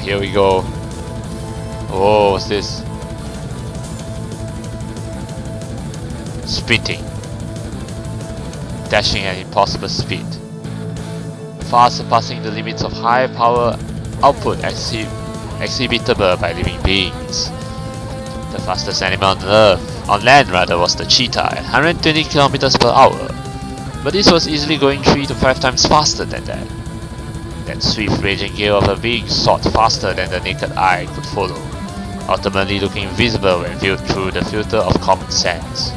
here we go. Oh, what's this? Sprinting. Dashing at impossible speed. Far surpassing the limits of high power output exhibitable by living beings. The fastest animal on Earth, on land rather, was the cheetah at 120 km per hour. But this was easily going 3 to 5 times faster than that. That swift raging gale of a being soared faster than the naked eye could follow, ultimately looking invisible when viewed through the filter of common sense.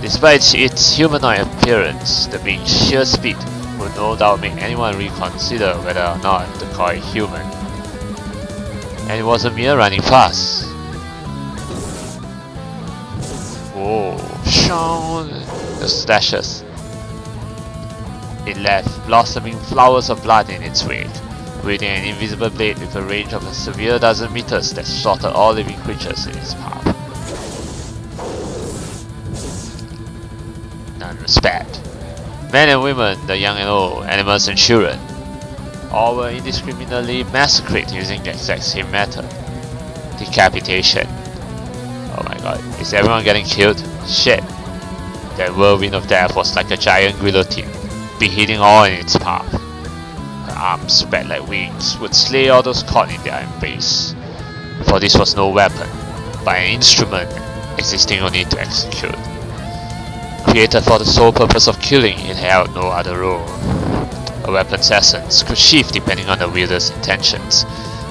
Despite its humanoid appearance, the being's sheer speed would no doubt make anyone reconsider whether or not to call it human. And it wasn't mere running fast. Whoa, Sean! The slashes. It left blossoming flowers of blood in its wake, wielding an invisible blade with a range of a severe dozen meters that slaughtered all living creatures in its path. None was spared. Men and women, the young and old, animals and children, all were indiscriminately massacred using the exact same method. Decapitation. Oh my god, is everyone getting killed? Shit. That whirlwind of death was like a giant guillotine, beheading all in its path. Her arms spread like wings would slay all those caught in their embrace. For this was no weapon, but an instrument existing only to execute. Created for the sole purpose of killing, it held no other role. A weapon's essence could shift depending on the wielder's intentions,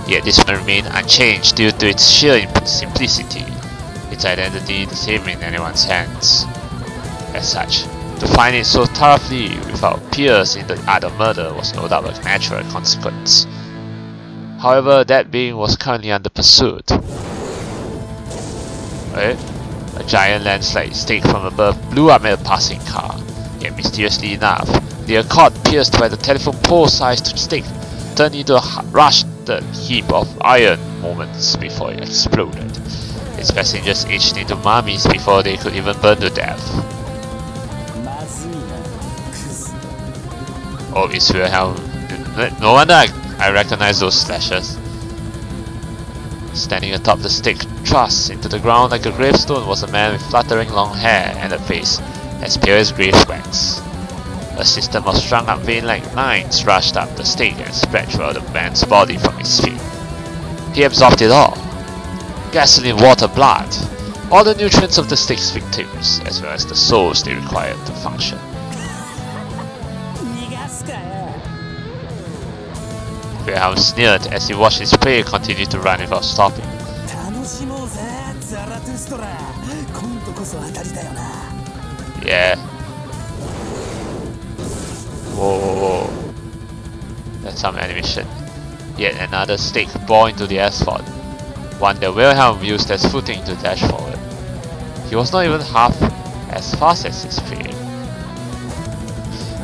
yet this one remained unchanged due to its sheer simplicity, its identity the same in anyone's hands. As such, to find it so thoroughly without peers in the art of murder was no doubt a natural consequence. However, that being was currently under pursuit. A giant landslide stake from above blew up at a passing car, yet mysteriously enough, the accord pierced by the telephone pole-sized stake turned into a rushed heap of iron moments before it exploded. Its passengers aged into mummies before they could even burn to death. Oh, it's Wilhelm. No wonder I recognize those slashes. Standing atop the stake, thrust into the ground like a gravestone, was a man with fluttering long hair and a face as pale as grave wax. A system of strung up vein-like lines rushed up the stake and spread throughout the man's body from his feet. He absorbed it all. Gasoline, water, blood, all the nutrients of the stake's victims, as well as the souls they required to function. Wilhelm sneered as he watched his prey continue to run without stopping. Yeah. Whoa. That's some animation. Yet another stake bore into the asphalt, one that Wilhelm used as footing to dash forward. He was not even half as fast as his prey.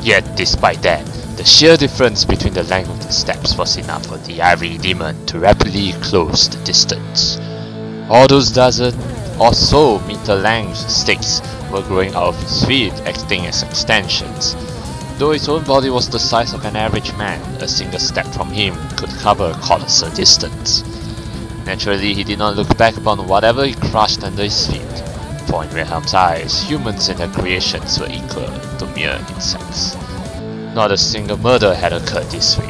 Yet despite that, the sheer difference between the length of the steps was enough for the ivory demon to rapidly close the distance. All those dozen or so meter length stakes were growing out of his feet, acting as extensions. Though his own body was the size of an average man, a single step from him could cover a colossal distance. Naturally, he did not look back upon whatever he crushed under his feet, for in Wilhelm's eyes, humans and their creations were equal to mere insects. Not a single murder had occurred this week.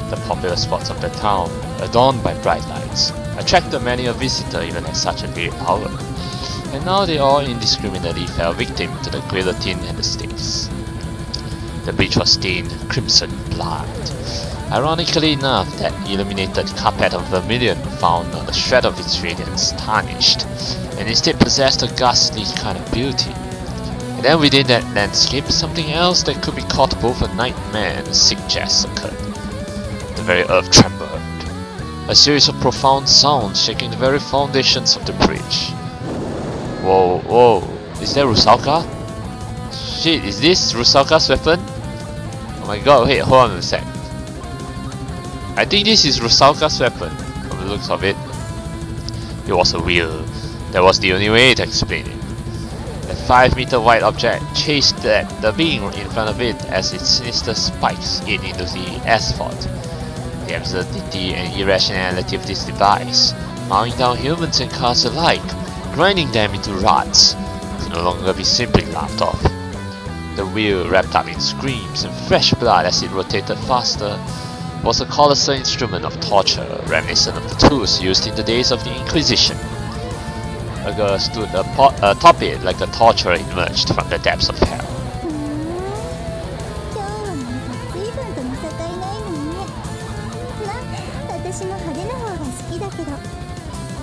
The popular spots of the town, adorned by bright lights, attracted many a visitor even at such a late hour, and now they all indiscriminately fell victim to the guillotine and the stakes. The breach was stained crimson blood. Ironically enough, that illuminated carpet of vermilion found not a shred of its radiance tarnished, and instead possessed a ghastly kind of beauty. And then within that landscape, something else that could be called both a nightmare and a sick jest occurred. The very earth trembled. A series of profound sounds shaking the very foundations of the bridge. Whoa, is that Rusalka? Shit, is this Rusalka's weapon? Oh my god, wait, hold on a sec. I think this is Rusalka's weapon, from the looks of it. It was a wheel. That was the only way to explain it. The 5-meter wide object chased the being in front of it as its sinister spikes ate into the asphalt. the absurdity and irrationality of this device, mowing down humans and cars alike, grinding them into rods, could no longer be simply laughed off. The wheel, wrapped up in screams and fresh blood as it rotated faster, was a colossal instrument of torture, reminiscent of the tools used in the days of the Inquisition. A girl stood atop it like a torturer emerged from the depths of hell.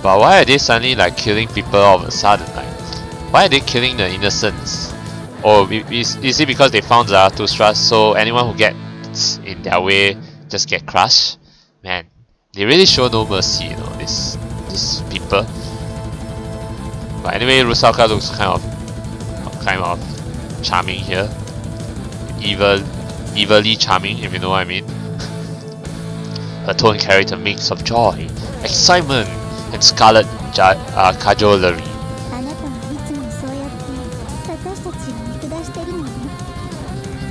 But why are they suddenly like killing people all of a sudden? Like, why are they killing the innocents? Or is it because they found Zarathustra, so anyone who gets in their way just get crushed? Man, they really show no mercy, you know, these people. But anyway, Rusalka looks kind of charming here. Evilly charming, if you know what I mean. Her tone carried a mix of joy, excitement, and scarlet cajolery.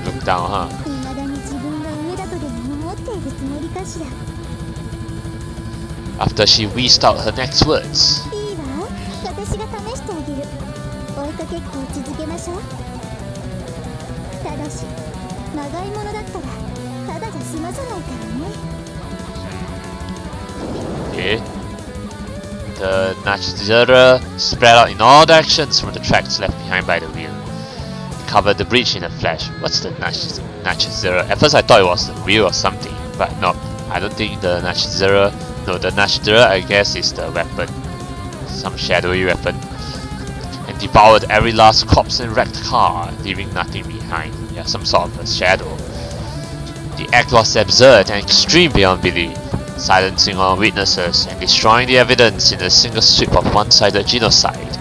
Look down, huh? After she wheezed out her next words. Okay. The Nachzera spread out in all directions from the tracks left behind by the wheel. It covered the bridge in a flash. What's the Nachzera? At first I thought it was the wheel or something, but no, I don't think the Nachzera. No, the Nachzera I guess is the weapon, some shadowy weapon, and devoured every last corpse and wrecked car, leaving nothing behind. Yeah, some sort of a shadow. The act was absurd and extreme beyond belief, silencing all witnesses and destroying the evidence in a single sweep of one-sided genocide.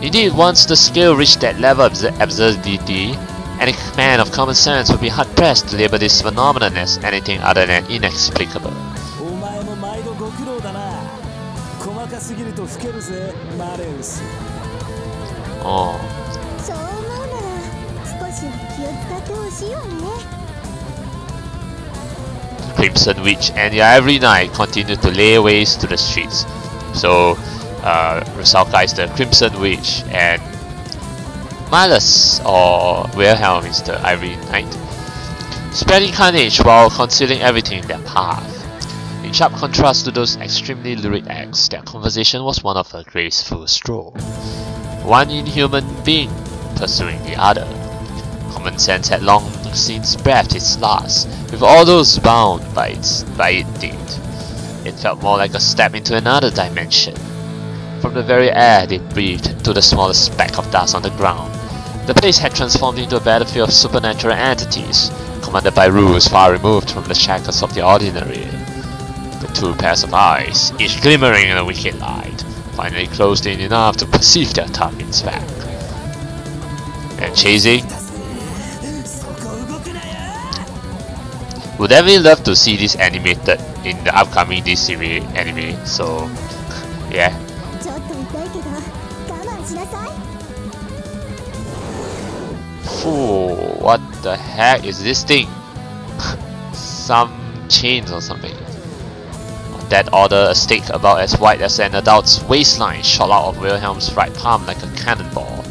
Indeed, once the scale reached that level of absurdity, any man of common sense would be hard-pressed to label this phenomenon as anything other than inexplicable. Oh. Crimson Witch and the Ivory Knight continued to lay waste to the streets. So, Rusalka is the Crimson Witch and Malus or Wilhelm is the Ivory Knight, spreading carnage while concealing everything in their path. In sharp contrast to those extremely lurid acts, their conversation was one of a graceful stroll. One inhuman being pursuing the other. Common sense had long since breathed its last, with all those bound by it did. It felt more like a step into another dimension. From the very air they breathed to the smallest speck of dust on the ground, the place had transformed into a battlefield of supernatural entities, commanded by rules far removed from the shackles of the ordinary. The two pairs of eyes, each glimmering in a wicked light, finally closed in enough to perceive their target's back. And chasing? Would definitely love to see this animated in the upcoming this series anime, so yeah. Ooh, what the heck is this thing? Some chains or something. On that order, a stake about as wide as an adult's waistline shot out of Wilhelm's right palm like a cannonball,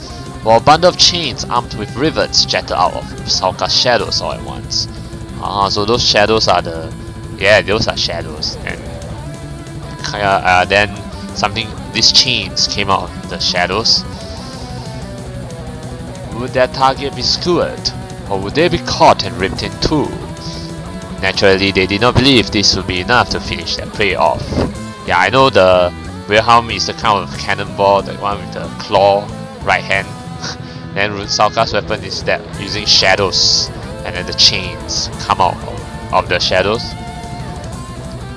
while a bundle of chains armed with rivets jetted out of Rusalka's shadows all at once. So those shadows are the... yeah, those are shadows. And then something... these chains came out of the shadows. Would their target be skewered? Or would they be caught and ripped in two? Naturally, they did not believe this would be enough to finish their prey off. Yeah, I know the Wilhelm is the kind of cannonball, the one with the claw right hand. Then Rusalka's weapon is that using shadows, and then the chains come out of the shadows.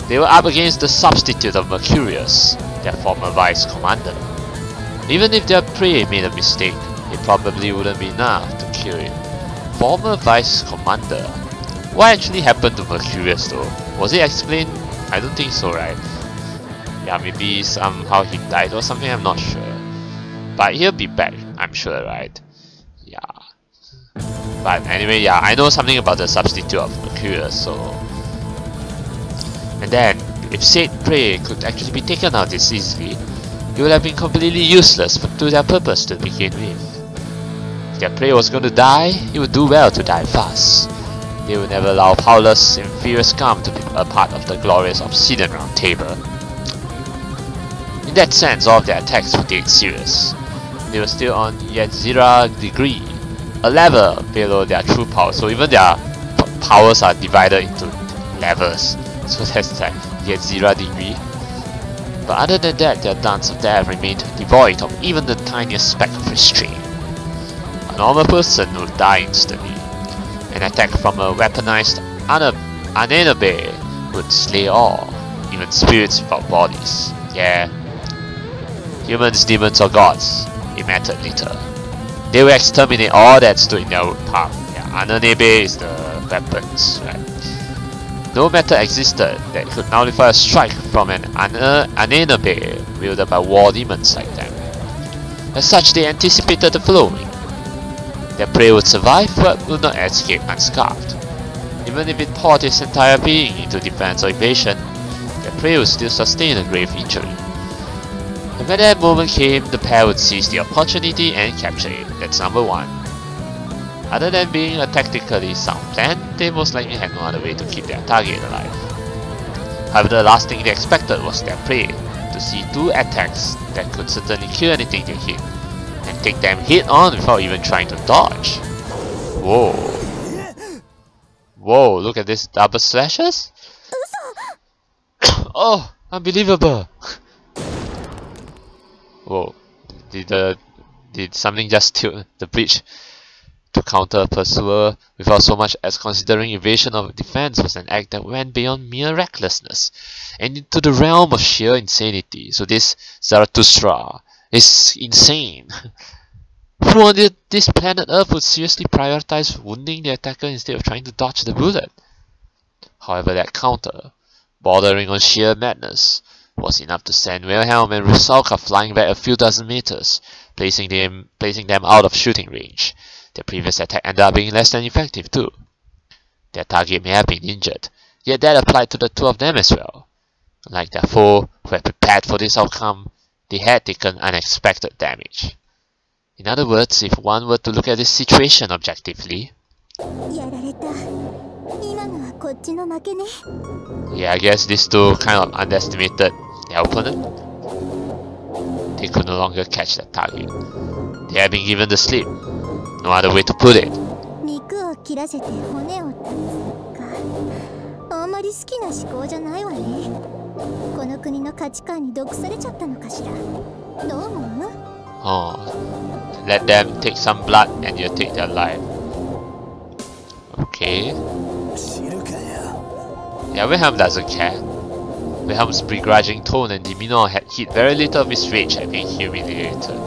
They were up against the substitute of Mercurius, their former vice commander. Even if their prey made a mistake, it probably wouldn't be enough to kill it. Former vice commander? What actually happened to Mercurius though? Was it explained? I don't think so, right? Yeah, maybe somehow he died or something, I'm not sure. But he'll be back, I'm sure, right? Yeah. But anyway, yeah, I know something about the substitute of Mercurius, so... And then, if said prey could actually be taken out this easily, it would have been completely useless to their purpose to begin with. If their prey was going to die, it would do well to die fast. They would never allow powerless, inferior scum to be a part of the glorious Obsidian Round Table. In that sense, all of their attacks were dead serious. They were still on yet 0 degree, a level below their true power, so even their powers are divided into levels. So that's like yet 0 degree. But other than that, their dance of death remained devoid of even the tiniest speck of restraint. A normal person would die instantly. An attack from a weaponized Anenabe would slay all, even spirits without bodies. Yeah. Humans, demons or gods, it mattered little. They will exterminate all that stood in their path. Yeah, Anenabe is the weapons, right? No matter existed that could nullify a strike from an Anenabe wielded by war demons like them. As such, they anticipated the following. Their prey would survive but would not escape unscarred. Even if it poured its entire being into defense or evasion, their prey would still sustain a grave injury. And when that moment came, the pair would seize the opportunity and capture it. That's number one. Other than being a tactically sound plan, they most likely had no other way to keep their target alive. However, the last thing they expected was their prey to see 2 attacks that could certainly kill anything they hit, and take them head on without even trying to dodge. Whoa. Whoa, look at this double slashes? Oh, unbelievable! Whoa, did something just tilt the breach to counter a pursuer without so much as considering evasion or defense was an act that went beyond mere recklessness and into the realm of sheer insanity. So this Zarathustra is insane. Who on this planet Earth would seriously prioritize wounding the attacker instead of trying to dodge the bullet? However, that counter, bordering on sheer madness, was enough to send Wilhelm and Rusalka flying back a few dozen meters, placing them out of shooting range. Their previous attack ended up being less than effective too. Their target may have been injured, yet that applied to the 2 of them as well. Unlike their foe, who had prepared for this outcome, they had taken unexpected damage. In other words, if one were to look at this situation objectively, yeah, I guess these 2 kind of underestimated their opponent. They could no longer catch their target. They had been given the slip. No other way to put it. Oh, let them take some blood and you take their life. Okay. Yeah, Wilhelm doesn't care. Wilhelm's begrudging tone and demeanor had hid very little of his rage at being humiliated.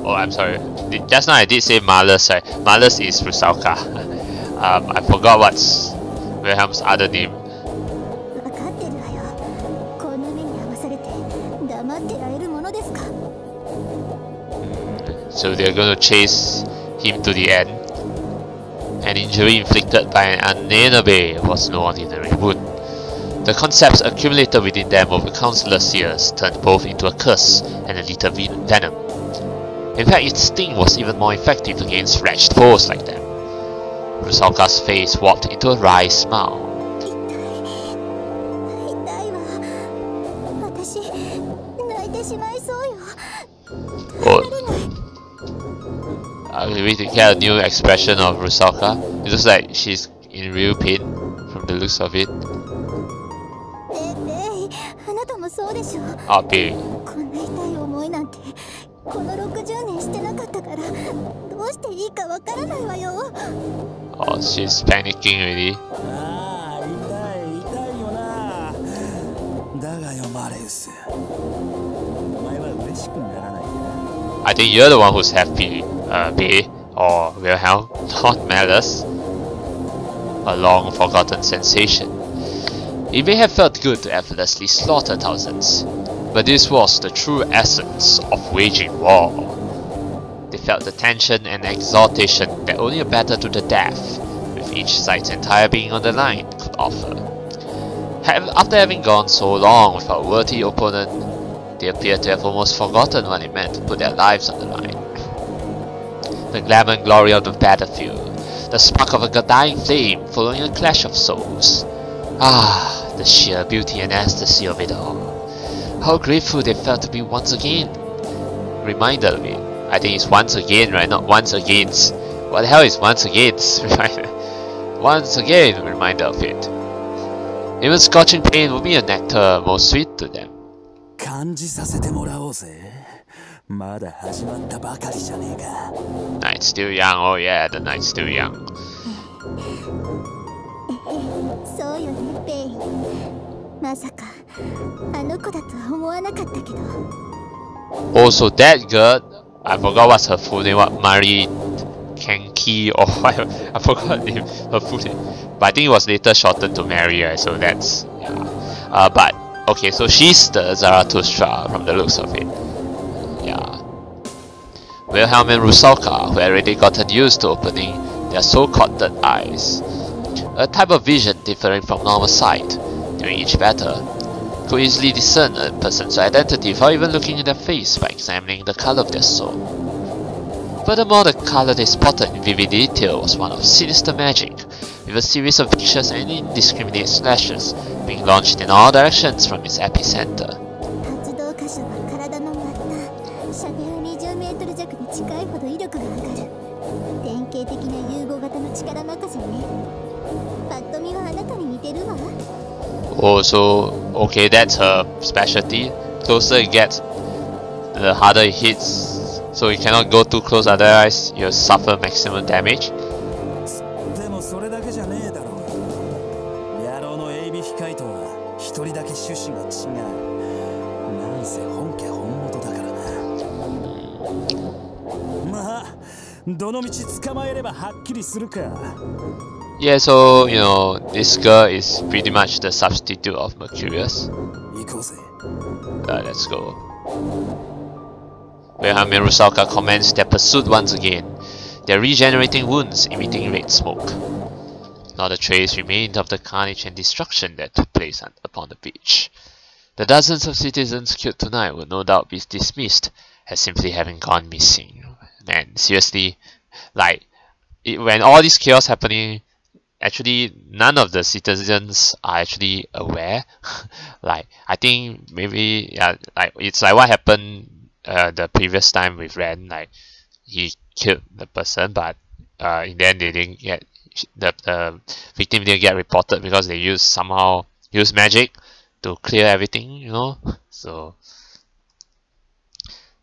Oh, I'm sorry. Just now I did say Malus, right? Malus is Rusalka. I forgot what's Wilhelm's other name. So they're going to chase him to the end. An injury inflicted by an Anenabe was no ordinary wound. The concepts accumulated within them over countless years turned both into a curse and a little venom. In fact, its sting was even more effective against wretched foes like them. Rusalka's face warped into a wry smile. We can get a new expression of Rusalka. It looks like she's in real pain from the looks of it. Oh, baby. Oh, she's panicking already. I think you're the one who's happy, B or Wilhelm, not Malus. A long forgotten sensation. It may have felt good to effortlessly slaughter thousands, but this was the true essence of waging war. They felt the tension and exaltation that only a battle to the death, with each side's entire being on the line, could offer. After having gone so long without a worthy opponent, they appeared to have almost forgotten what it meant to put their lives on the line. The glamour and glory of the battlefield, the spark of a dying flame following a clash of souls. Ah, the sheer beauty and ecstasy of it all. How grateful they felt to be once again reminded of it. I think it's once again, right? Not once against. What the hell is once against? Once again, reminder of it. Even scorching pain would be a nectar most sweet to them. Night's still young, oh yeah, the night's still young. Also, that girl, I forgot what's her full name, what, Mari Kenki or I forgot her full name. But I think it was later shortened to Mary, right? So that's, yeah. But, okay, so she's the Zarathustra from the looks of it. Yeah. Wilhelm and Rusalka, who had already gotten used to opening their so-called third eyes. A type of vision differing from normal sight. During each battle, could easily discern a person's identity without even looking at their face by examining the color of their soul. Furthermore, the color they spotted in vivid detail was one of sinister magic, with a series of vicious and indiscriminate slashes being launched in all directions from its epicenter. Oh, so okay, that's her specialty. Closer it gets, the harder it hits. So you cannot go too close, otherwise you'll suffer maximum damage. Yeah, so, you know, this girl is pretty much the substitute of Mercurius. Let's go. Wilhelm and Rusalka commenced their pursuit once again, their regenerating wounds emitting red smoke. Not a trace remained of the carnage and destruction that took place upon the beach. The dozens of citizens killed tonight will no doubt be dismissed as simply having gone missing. Man, seriously, like, when all this chaos happening, actually none of the citizens are actually aware. Like, I think maybe, yeah, like it's like what happened the previous time with Ren. Like, he killed the person, but in the end they didn't get, the victim didn't get reported because they somehow used magic to clear everything, you know. So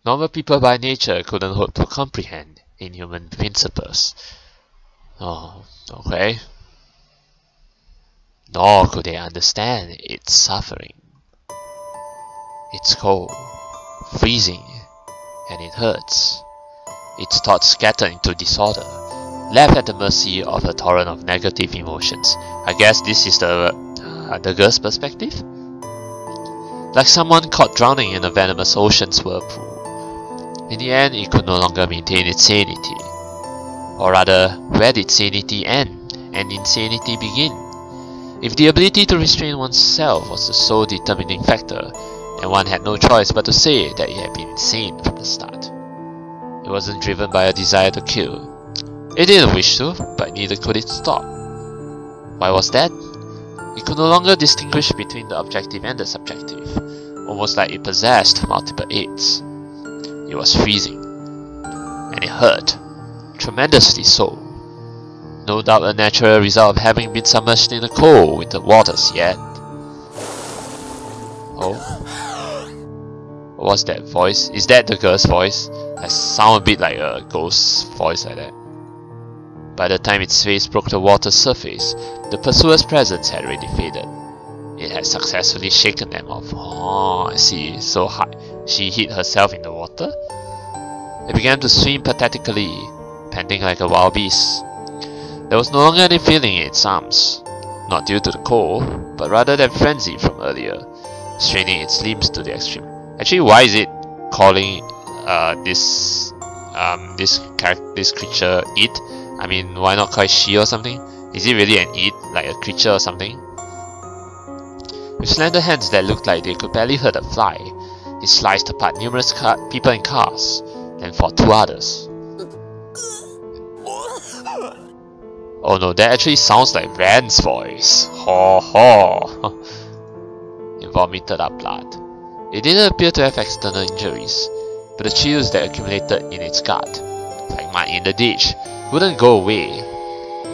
normal people by nature couldn't hope to comprehend inhuman principles. Oh, okay. Nor could they understand its suffering. It's cold, freezing, and it hurts. Its thoughts scattered into disorder, left at the mercy of a torrent of negative emotions. I guess this is the girl's perspective? Like someone caught drowning in a venomous ocean's whirlpool. In the end, it could no longer maintain its sanity. Or rather, where did sanity end and insanity begin? If the ability to restrain oneself was the sole determining factor, and one had no choice but to say that it had been insane from the start. It wasn't driven by a desire to kill. It didn't wish to, but neither could it stop. Why was that? It could no longer distinguish between the objective and the subjective, almost like it possessed multiple aids. It was freezing, and it hurt, tremendously so. No doubt a natural result of having been submerged in the cold winter waters yet. Oh? What was that voice? Is that the girl's voice? It sounds a bit like a ghost's voice like that. By the time its face broke the water's surface, the pursuer's presence had already faded. It had successfully shaken them off. Oh, I see. So she hid herself in the water? It began to swim pathetically, panting like a wild beast. There was no longer any feeling in its arms, not due to the cold, but rather than frenzy from earlier, straining its limbs to the extreme. Actually, why is it calling this this creature it? I mean, why not call it she or something? Is it really an it, like a creature or something? With slender hands that looked like they could barely hurt a fly, he sliced apart numerous people and cars, then fought 2 others. Oh no, that actually sounds like Ren's voice. Ho ho! He vomited up blood. It didn't appear to have external injuries, but the chills that accumulated in its gut, like mud in the ditch, wouldn't go away,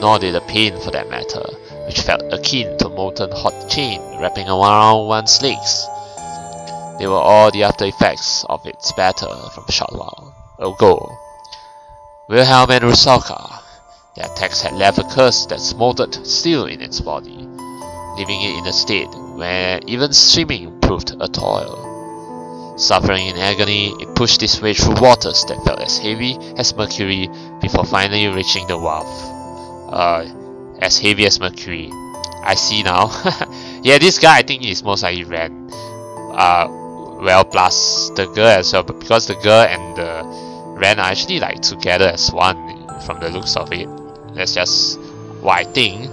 nor did the pain for that matter, which felt akin to a molten hot chain wrapping around one's legs. They were all the after effects of its battle from a short while ago. Wilhelm and Rusalka, their attacks had left a curse that smoldered still in its body, leaving it in a state where even swimming proved a toil. Suffering in agony, it pushed its way through waters that felt as heavy as mercury before finally reaching the wharf. As heavy as mercury. I see now. Yeah, this guy I think is most likely Ren. Well, plus the girl as well, but because the girl and the Ren are actually like together as one from the looks of it. That's just what I think.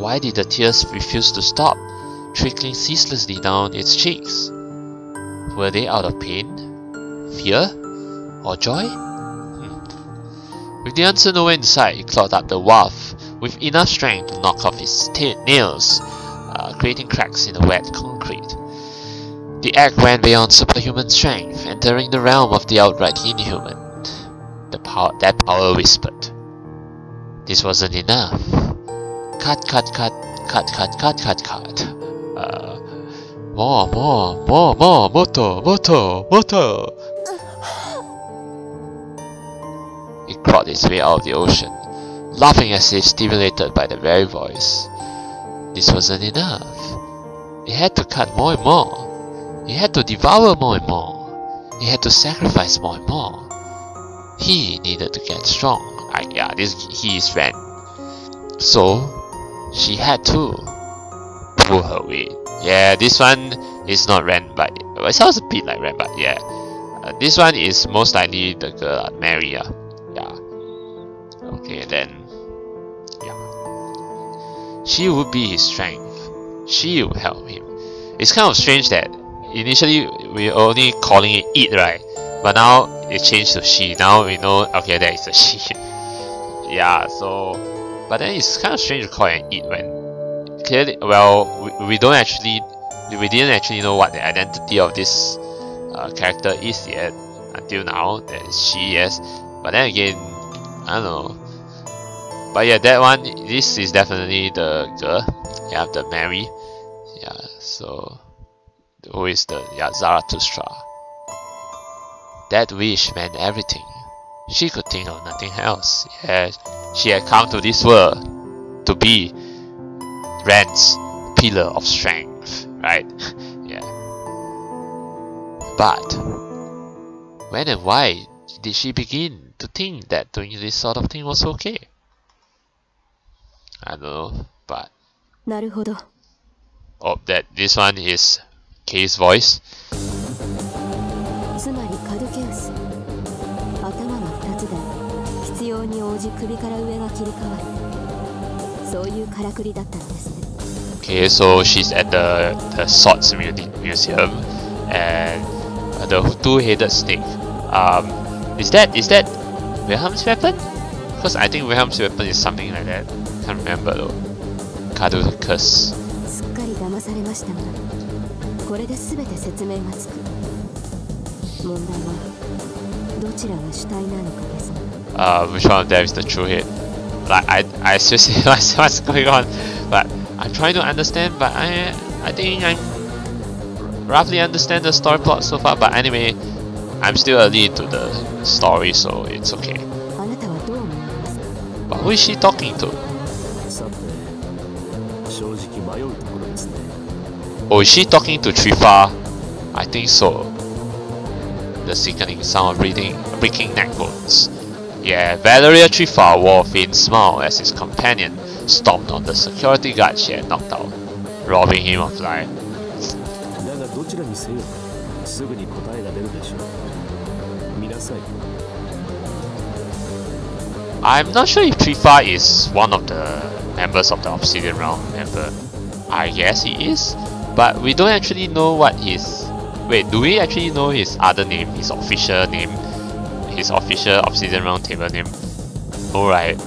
Why did the tears refuse to stop, trickling ceaselessly down its cheeks? Were they out of pain, fear, or joy? With the answer nowhere in sight, he clawed up the wharf with enough strength to knock off his nails, creating cracks in the wet concrete. The act went beyond superhuman strength, entering the realm of the outright inhuman. That power whispered. This wasn't enough. Cut, cut, cut, cut, cut, cut, cut, cut. More, moto. It crawled its way out of the ocean, laughing as if stimulated by the very voice. This wasn't enough. It had to cut more and more. It had to devour more and more. It had to sacrifice more and more. He needed to get strong. He is Ren. So, she had to pull her weight. Yeah, this one is not Ren, but it sounds a bit like Ren, but yeah. This one is most likely the girl, Mary. Yeah. Okay, then. Yeah. She would be his strength. She would help him. It's kind of strange that initially we were only calling it right? But now it changed to she. Now we know, okay, that is a she. Yeah, so, but then it's kind of strange to call it it when clearly, well, we didn't actually know what the identity of this character is yet until now. That is she, yes. But then again, I don't know. But yeah, that one, this is definitely the girl. Yeah, the Mary. Yeah, so who is the Zarathustra? That wish meant everything. She could think of nothing else. Yeah, she had come to this world to be Ren's pillar of strength, right? Yeah. But when and why did she begin to think that doing this sort of thing was okay? I don't know, but oh, that this one is Kei's voice. Okay, so she's at the swords museum, and the two-headed snake. Is that Wilhelm's weapon? Because I think Wilhelm's weapon is something like that. Can't remember though. Caducus. Which one of them is the true head? Like I seriously what's going on, but I'm trying to understand. But I think I roughly understand the story plot so far. But anyway, I'm still early into the story, so it's okay. But who is she talking to? Oh, is she talking to Trifa? I think so. The sickening sound of breaking neck bones. Yeah, Valeria Trifa wore a faint smile as his companion stomped on the security guard she had knocked out, robbing him of life. I'm not sure if Trifa is one of the members of the Obsidian Realm member. I guess he is, but we don't actually know what his... Wait, do we actually know his other name, his official name? His official Obsidian Round Table name? Alright.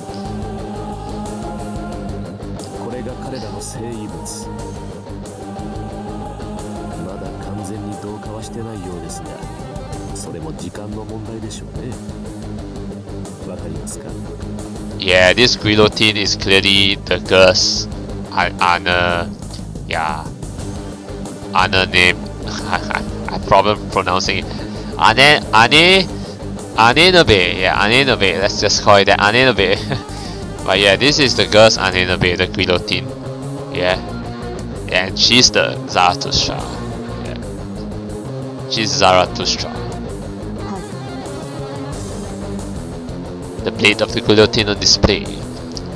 Yeah, this guillotine is clearly the girl's honor. Yeah, honor name. I have problem pronouncing it. Anenobe. Yeah, Anenobe. Let's just call it that, Anenobe. But yeah, this is the girl's Anenobe, the guillotine. Yeah, and she's the Zarathustra. Yeah, she's Zarathustra. The blade of the guillotine on display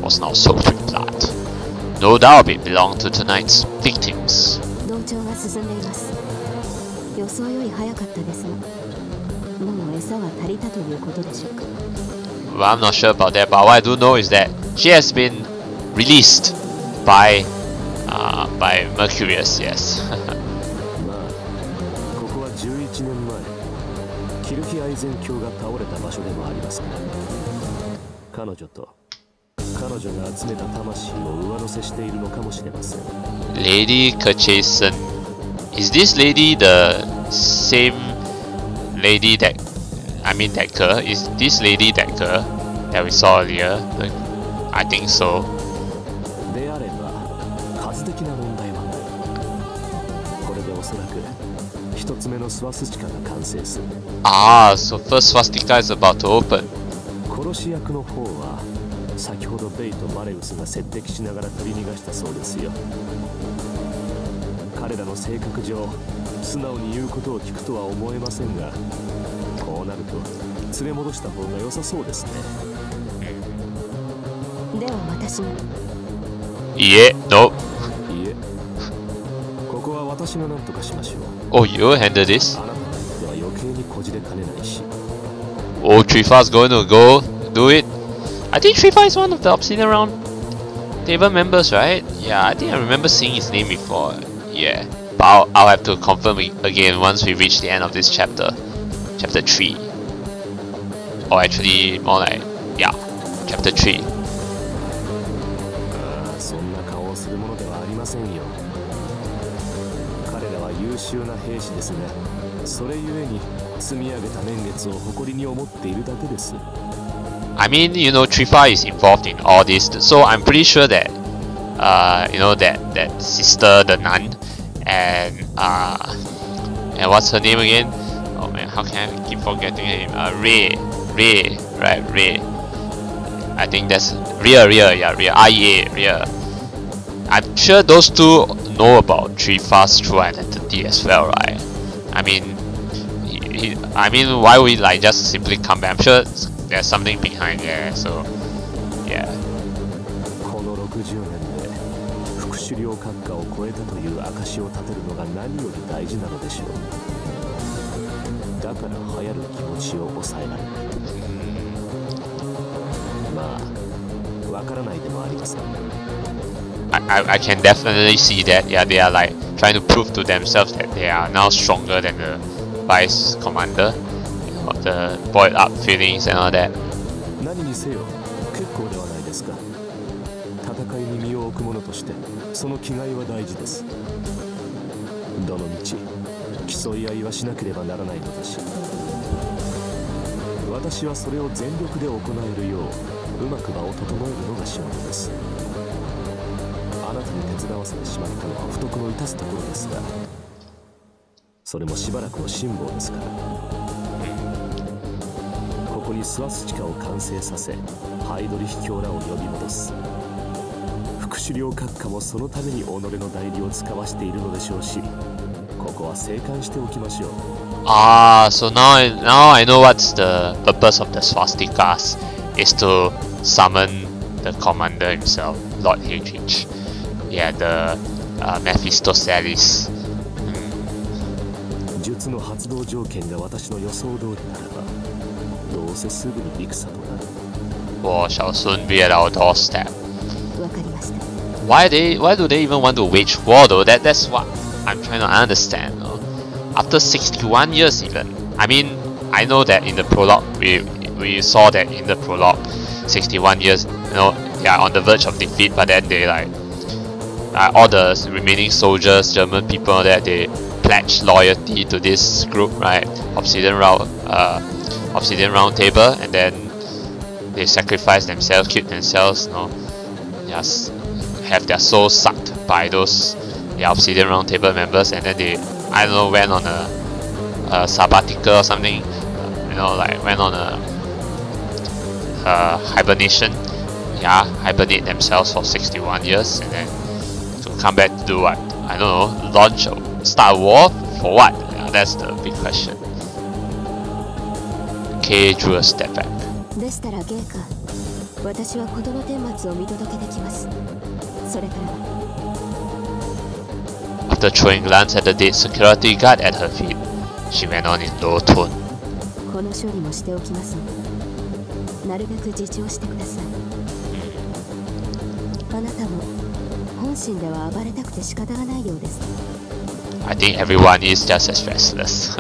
was now soaked with blood. No doubt it belonged to tonight's victims. Well, I'm not sure about that, but what I do know is that she has been released by Mercurius, yes. Lady Kerchason. Is this lady the same lady that... I mean that girl? Is this lady that girl that we saw earlier? I think so. Ah, so first swastika is about to open. Yeah, no. Oh, you handle this? Oh, Trifa's going to go do it. I think Trifa is one of the Obsidian Round Table members, right? Yeah, I think I remember seeing his name before. Yeah, but I'll have to confirm it again once we reach the end of this chapter. Chapter 3. Or actually, more like, yeah, Chapter 3. I mean, you know, Trifa is involved in all this, so I'm pretty sure that, you know, that sister, the nun, and what's her name again? Oh man, how can I keep forgetting her name? Ray, right? Ray. I think that's Ria, yeah, Ria, IEA, Ria. I'm sure those two know about Trifa's true identity as well, right? I mean, I mean, why would we like just simply come back? I'm sure there's something behind there, so yeah. I can definitely see that. Yeah, they are like trying to prove to themselves that they are now stronger than the vice commander. You know, the boiled up feelings and all that. Ah, so now I know what's the purpose of the swastikas, is to summon the commander himself, Lord Hildrich. Yeah, the Mephistopheles. つの発動条件が私の予想通りならば、どうせすぐに戦となる。War shall soon be at our doorstep. わかりました。Why do they even want to wage war though? That's what I'm trying to understand. After 61 years even. I mean, I know that in the prologue we saw that in the prologue 61 years, you know, they are on the verge of defeat, but then they like all the remaining soldiers, German people, that they pledge loyalty to this group, right? Obsidian Round Table, and then they sacrifice themselves, keep themselves, you know, just have their souls sucked by those Obsidian Round Table members, and then they, I don't know, went on a sabbatical or something, you know, like went on a hibernation, hibernate themselves for 61 years, and then to come back to do what? I don't know, launch or start a war? For what? Yeah, that's the big question. Kay drew a step back. でしたらゲイか、私は事の顛末を見届けてきます。それから。After throwing a glance at the dead security guard at her feet, she went on in low tone. この処理もしておきますので、なるべく自重してください。あなたも本心では暴れたくて仕方がないようです。I think everyone is just as restless.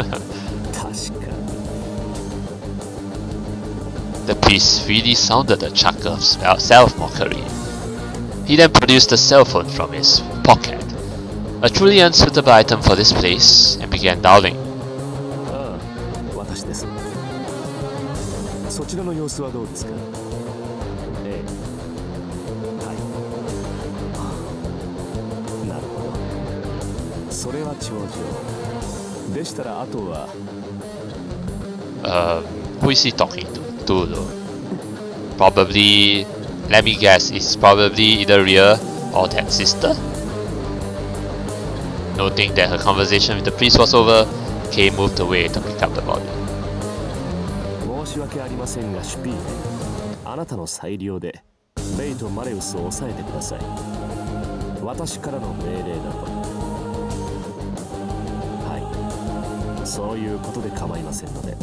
The priest really sounded a chuckle of self-mockery. He then produced a cell phone from his pocket, a truly unsuitable item for this place, and began dialing. 私です。そちらの様子はどうですか？ええ。はい。なるほど。それは長寿。でしたらあとは。Who is he talking to? Though? Probably, let me guess, it's probably either Rhea or that sister. Noting that her conversation with the priest was over, Kay moved away to pick up the body. 申し訳ありませんが、シュピーネ、あなたの裁量でレイとマレウスを抑えてください。私からの命令だと。はい。そういうことで構いませんので。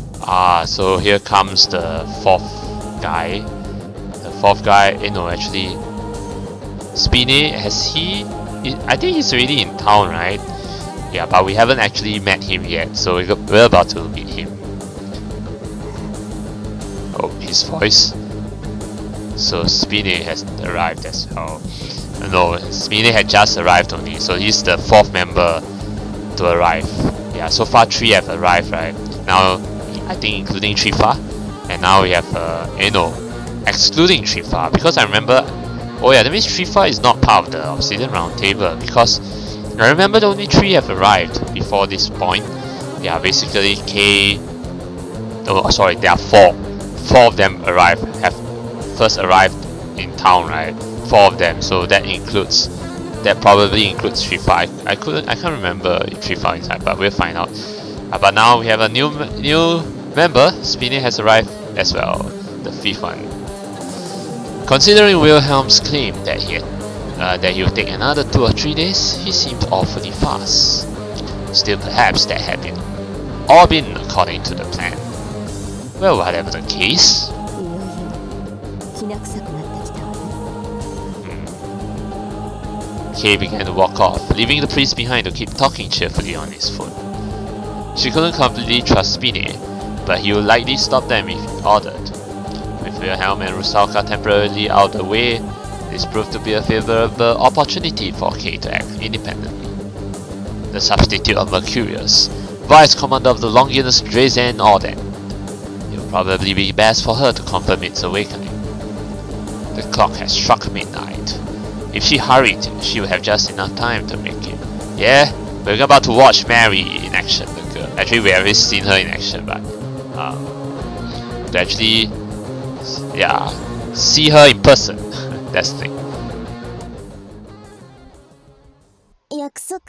So here comes the fourth guy. The fourth guy, no, actually, Spine, I think he's already in town, right? Yeah, but we haven't actually met him yet, so we're about to meet him. Oh, his voice. So Spine has arrived as well. No, Spine had just arrived only, so he's the fourth member to arrive. Yeah, so far 3 have arrived, right? Now, I think including Trifa, and now we have excluding Trifa, because I remember, oh yeah, that means Trifa is not part of the Obsidian Round Table, because I remember only 3 have arrived before this point. Yeah, basically Kay, oh sorry, there are 4 of them have first arrived in town, right? 4 of them, so that probably includes Trifa. I can't remember if Trifa is inside, but we'll find out. But now we have a new member. Spine has arrived as well, the 5th one. Considering Wilhelm's claim that he would take another 2 or 3 days, he seemed awfully fast. Still, perhaps that had all been according to the plan. Well, whatever the case. Kay began to walk off, leaving the priest behind to keep talking cheerfully on his phone. She couldn't completely trust Spine, but he would likely stop them if he ordered. With Wilhelm and Rusalka temporarily out of the way, this proved to be a favorable opportunity for Kay to act independently. The substitute of Mercurius, Vice Commander of the Longinus Drazen Orden. It would probably be best for her to confirm its awakening. The clock has struck midnight. If she hurried, she would have just enough time to make it. Yeah, we're about to watch Mary in action, the girl. Actually, we haven't seen her in action, but to actually, yeah, see her in person. That's the thing. 約束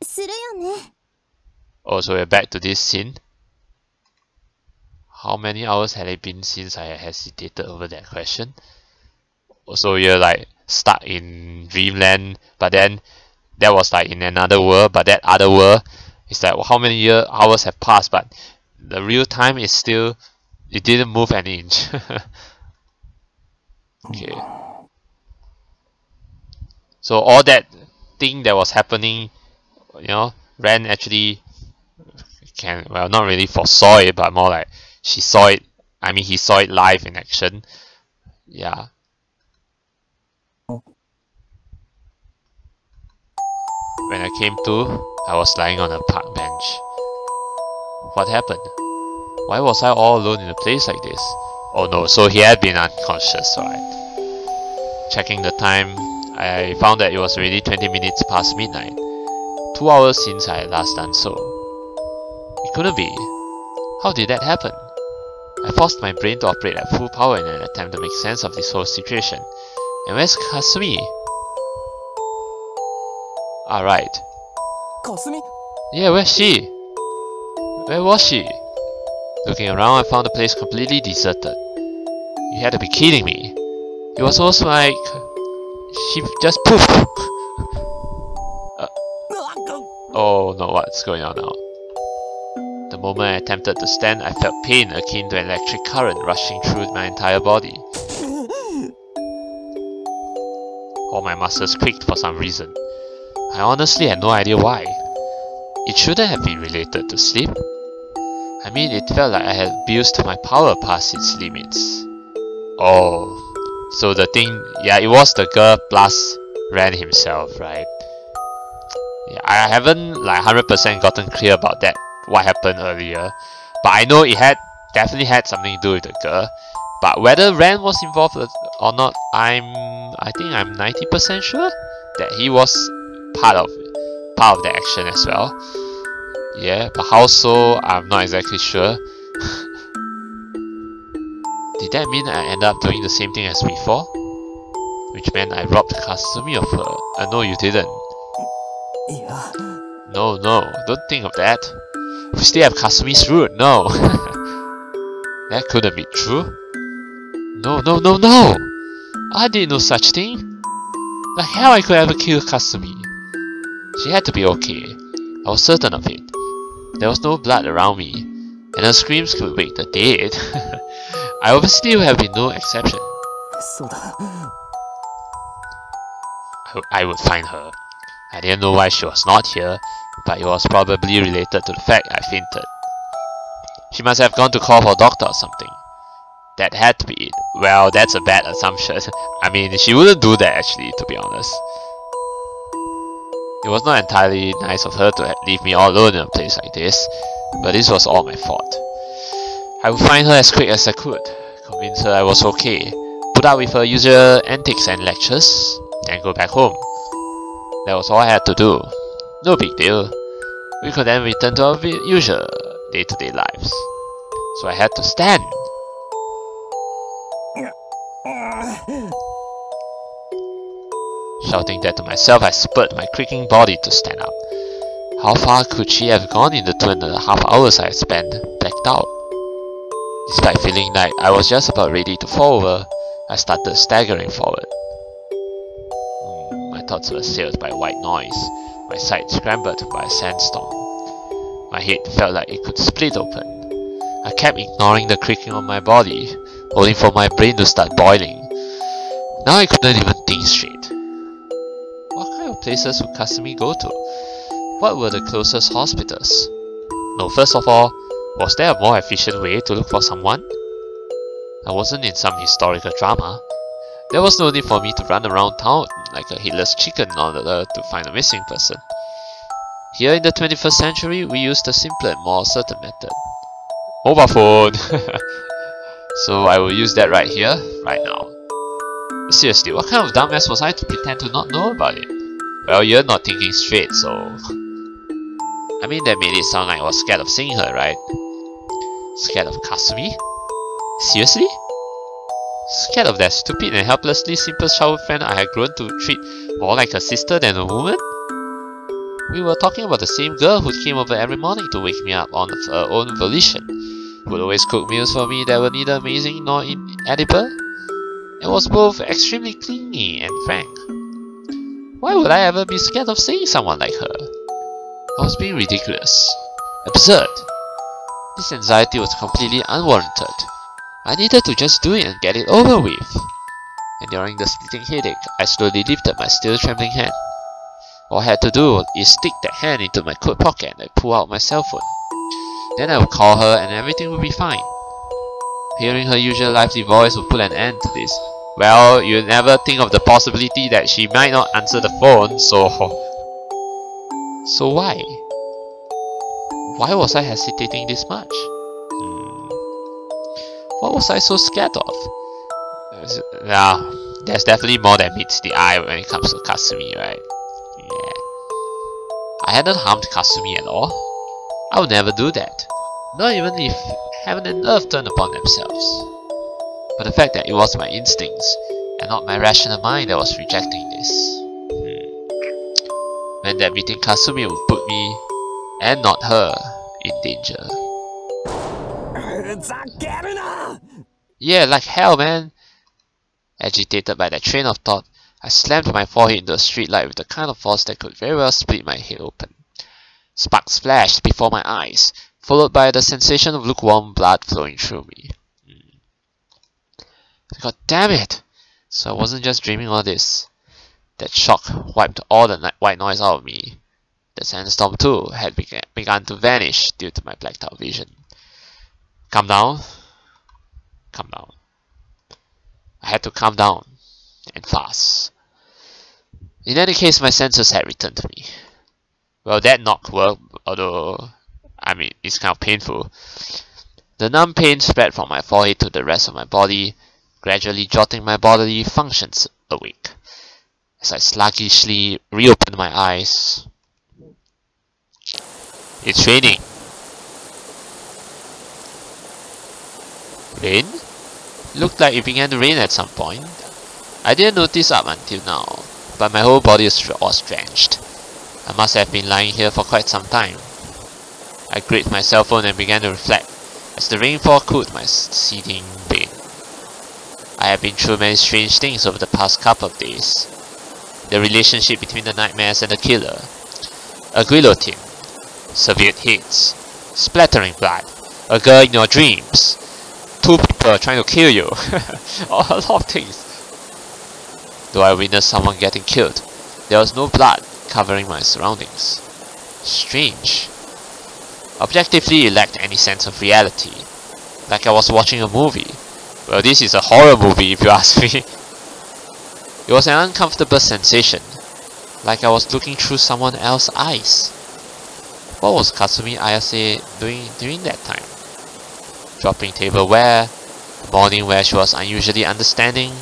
するよね。 Oh, so we're back to this scene. How many hours had it been since I hesitated over that question? So you're like stuck in dreamland, but then that was like in another world, but that other world It's like how many hours have passed, but the real time is still, it didn't move an inch. Okay. So all that thing that was happening, you know, Ren actually well, not really foresaw it, but more like she saw it. I mean, he saw it live in action. Yeah. When I came to, I was lying on a park bench. What happened? Why was I all alone in a place like this? Oh no, so he had been unconscious, alright. Checking the time, I found that it was already 20 minutes past midnight. 2 hours since I had last done so. It couldn't be. How did that happen? I forced my brain to operate at full power in an attempt to make sense of this whole situation. And where's Kasumi? Alright. Kasumi? Yeah, where's she? Where was she? Looking around, I found the place completely deserted. You had to be kidding me. It was almost like she just poofed. Oh no, what's going on now? The moment I attempted to stand, I felt pain akin to an electric current rushing through my entire body. All my muscles creaked for some reason. I honestly had no idea why. It shouldn't have been related to sleep. I mean, it felt like I had abused my power past its limits. Oh, so the thing, yeah, it was the girl plus Ren himself, right? Yeah, I haven't like 100% gotten clear about that, what happened earlier, but I know it had definitely had something to do with the girl. But whether Ren was involved or not, I think I'm 90% sure that he was part of the action as well. Yeah, but how so, I'm not exactly sure. Did that mean I ended up doing the same thing as before? Which meant I robbed Kasumi of her. No, you didn't. Yeah. No, don't think of that. We still have Kasumi's root, no. That couldn't be true. No. I did no such thing. The hell I could ever kill Kasumi. She had to be okay. I was certain of it. There was no blood around me, and her screams could wake the dead. I obviously would have been no exception. I would find her. I didn't know why she was not here, but it was probably related to the fact I fainted. She must have gone to call for a doctor or something. That had to be it. Well, that's a bad assumption. I mean, she wouldn't do that actually, to be honest. It was not entirely nice of her to leave me all alone in a place like this, but this was all my fault. I would find her as quick as I could, convince her I was okay, put up with her usual antics and lectures, and go back home. That was all I had to do. No big deal. We could then return to our usual day-to-day lives. So I had to stand. Shouting that to myself, I spurred my creaking body to stand up. How far could she have gone in the 2.5 hours I had spent blacked out? Despite feeling like I was just about ready to fall over, I started staggering forward. My thoughts were assailed by white noise, my sight scrambled by a sandstorm. My head felt like it could split open. I kept ignoring the creaking of my body, waiting for my brain to start boiling. Now I couldn't even think straight. What kind of places would Kasumi go to? What were the closest hospitals? No, first of all, was there a more efficient way to look for someone? I wasn't in some historical drama. There was no need for me to run around town like a headless chicken in order to find a missing person. Here in the 21st century, we used a simpler and more certain method. Mobile phone! So I will use that right here, right now. Seriously, what kind of dumbass was I to pretend to not know about it? Well, you're not thinking straight, so... I mean, that made it sound like I was scared of seeing her, right? Scared of Kasumi? Seriously? Scared of that stupid and helplessly simple childhood friend I had grown to treat more like a sister than a woman? We were talking about the same girl who came over every morning to wake me up on her own volition, who would always cook meals for me that were neither amazing nor inedible, and was both extremely clingy and frank. Why would I ever be scared of seeing someone like her? I was being ridiculous. Absurd. This anxiety was completely unwarranted. I needed to just do it and get it over with. And during the splitting headache, I slowly lifted my still trembling hand. All I had to do is stick that hand into my coat pocket and pull out my cell phone. Then I would call her and everything would be fine. Hearing her usual lively voice would put an end to this. Well, you never think of the possibility that she might not answer the phone, so why? Why was I hesitating this much? What was I so scared of? Now, there's definitely more than meets the eye when it comes to Kasumi, right? Yeah. I hadn't harmed Kasumi at all. I would never do that. Not even if heaven and earth turned upon themselves. But the fact that it was my instincts and not my rational mind that was rejecting this meant that meeting Kasumi would put me, and not her, in danger. Yeah, like hell, man! Agitated by that train of thought, I slammed my forehead into a streetlight with the kind of force that could very well split my head open. Sparks flashed before my eyes, followed by the sensation of lukewarm blood flowing through me. God damn it! So I wasn't just dreaming all this. That shock wiped all the white noise out of me. The sandstorm too had begun to vanish due to my blacked out vision. Calm down. Calm down. I had to calm down, and fast. In any case, my senses had returned to me. Well, that knock worked, although, I mean, it's kind of painful. The numb pain spread from my forehead to the rest of my body, gradually jotting my bodily functions awake. As I sluggishly reopened my eyes. It's raining. Rain? Looked like it began to rain at some point. I didn't notice up until now, but my whole body was drenched. I must have been lying here for quite some time. I gripped my cell phone and began to reflect, as the rainfall cooled my seething brain. I have been through many strange things over the past couple of days. The relationship between the nightmares and the killer. A guillotine. Severe hits. Splattering blood. A girl in your dreams. 2 people trying to kill you. A lot of things. Though I witnessed someone getting killed, there was no blood covering my surroundings. Strange. Objectively, it lacked any sense of reality. Like I was watching a movie. Well, this is a horror movie if you ask me. It was an uncomfortable sensation, like I was looking through someone else's eyes. What was Kasumi Ayase doing during that time? Dropping tableware, a morning where she was unusually understanding,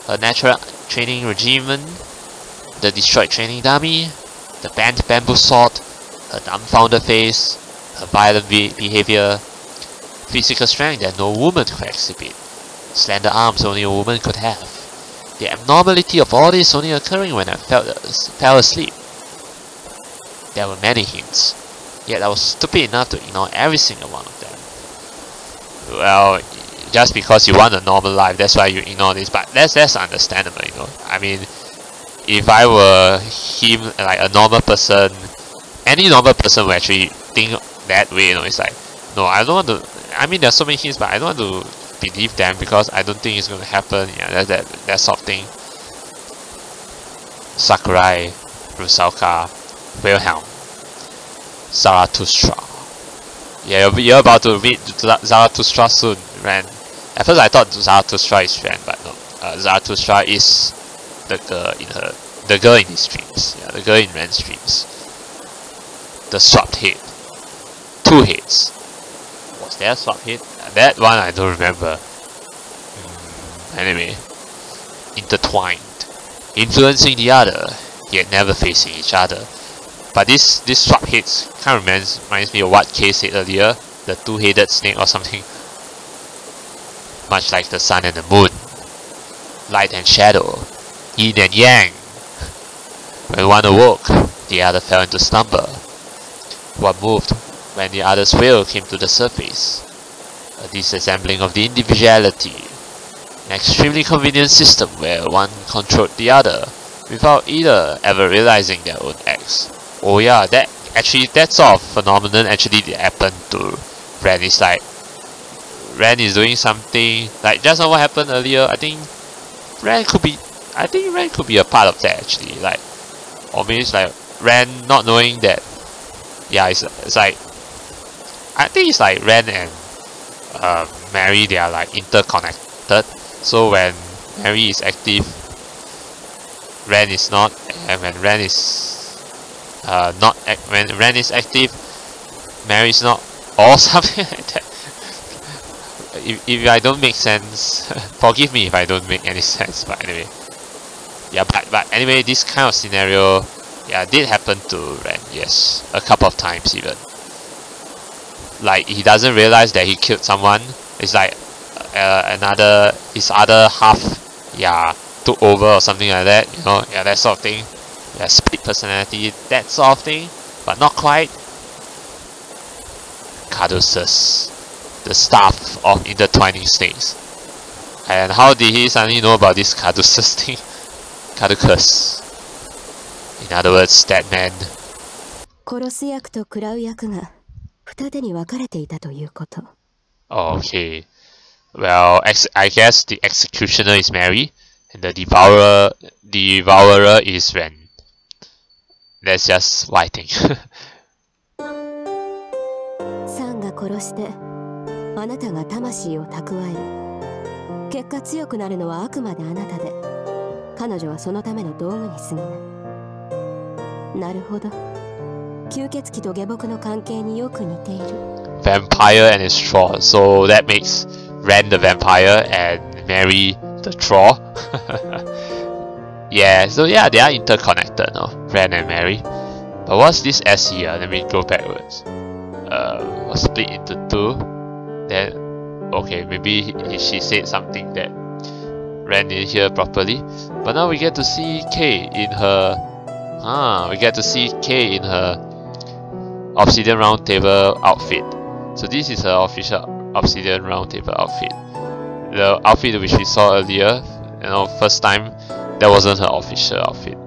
her natural training regimen, the destroyed training dummy, the bent bamboo sword, her dumbfounded face, her violent behavior, physical strength that no woman could exhibit, slender arms only a woman could have. The abnormality of all this only occurring when I fell asleep. There were many hints, yet I was stupid enough to ignore every single one of them. Well, just because you want a normal life, that's why you ignore this, but that's understandable, you know. I mean, if I were him, like a normal person, any normal person would actually think that way, you know. It's like, no, I don't want to, I mean, there's so many hints, but I don't want to believe them because I don't think it's going to happen. Yeah, that sort of thing. Sakurai, Rusalka, Wilhelm, Zarathustra. Yeah, you're about to meet Zarathustra soon, Ren. At first I thought Zarathustra is Ren, but no. Zarathustra is the girl in his dreams. Yeah, the girl in Ren's dreams. The swapped head. 2 heads. Was there a swapped head? That one I don't remember. Anyway, intertwined, influencing the other, yet never facing each other. But this swap heads kind of reminds me of what Kay said earlier, the 2-headed snake or something. Much like the sun and the moon, light and shadow, yin and yang. When one awoke, the other fell into slumber. One moved when the other's will came to the surface. A disassembling of the individuality. An extremely convenient system where one controlled the other without either ever realizing their own acts. Oh yeah, that actually that sort of phenomenon actually happened to Ren. It's like Ren is doing something like just now what happened earlier. I think Ren could be a part of that actually. Like, or maybe it's like Ren not knowing that. Yeah, it's like I think it's like Ren and Mary, they are like interconnected. So when Mary is active, Ren is not, and when Ren is when Ren is active, Mary is not, or something like that. If I don't make sense, forgive me if I don't make any sense. But anyway, yeah. But anyway, this kind of scenario, yeah, did happen to Ren. Yes, a couple of times even. Like he doesn't realize that he killed someone. It's like his other half, yeah, took over or something like that. You know, yeah, that sort of thing. Yeah, split personality, that sort of thing, but not quite. Caduceus, the staff of intertwining snakes. And how did he suddenly know about this Caduceus thing? Caduceus. In other words, that man. 殺す役と食らう役が二手に分かれていたということ。Okay. Well, I guess the executioner is Mary, and the devourer is Ren. That's just what I think. サンが殺してあなたが魂を蓄える。結果強くなるのはあくまであなたで、彼女はそのための道具に過ぎない。なるほど。吸血鬼と下僕の関係によく似ている。Vampire and his troll. So that makes Ren the vampire and Mary the troll. Yeah, so yeah, they are interconnected, no? Ren and Mary. But what's this S here? Let me go backwards. Split into two. Then, okay, maybe she said something that Ren didn't hear properly. But now we get to see Kay in her. We get to see Kay in her Obsidian Round Table outfit. So this is her official Obsidian Round Table outfit. The outfit which we saw earlier, you know, first time, that wasn't her official outfit.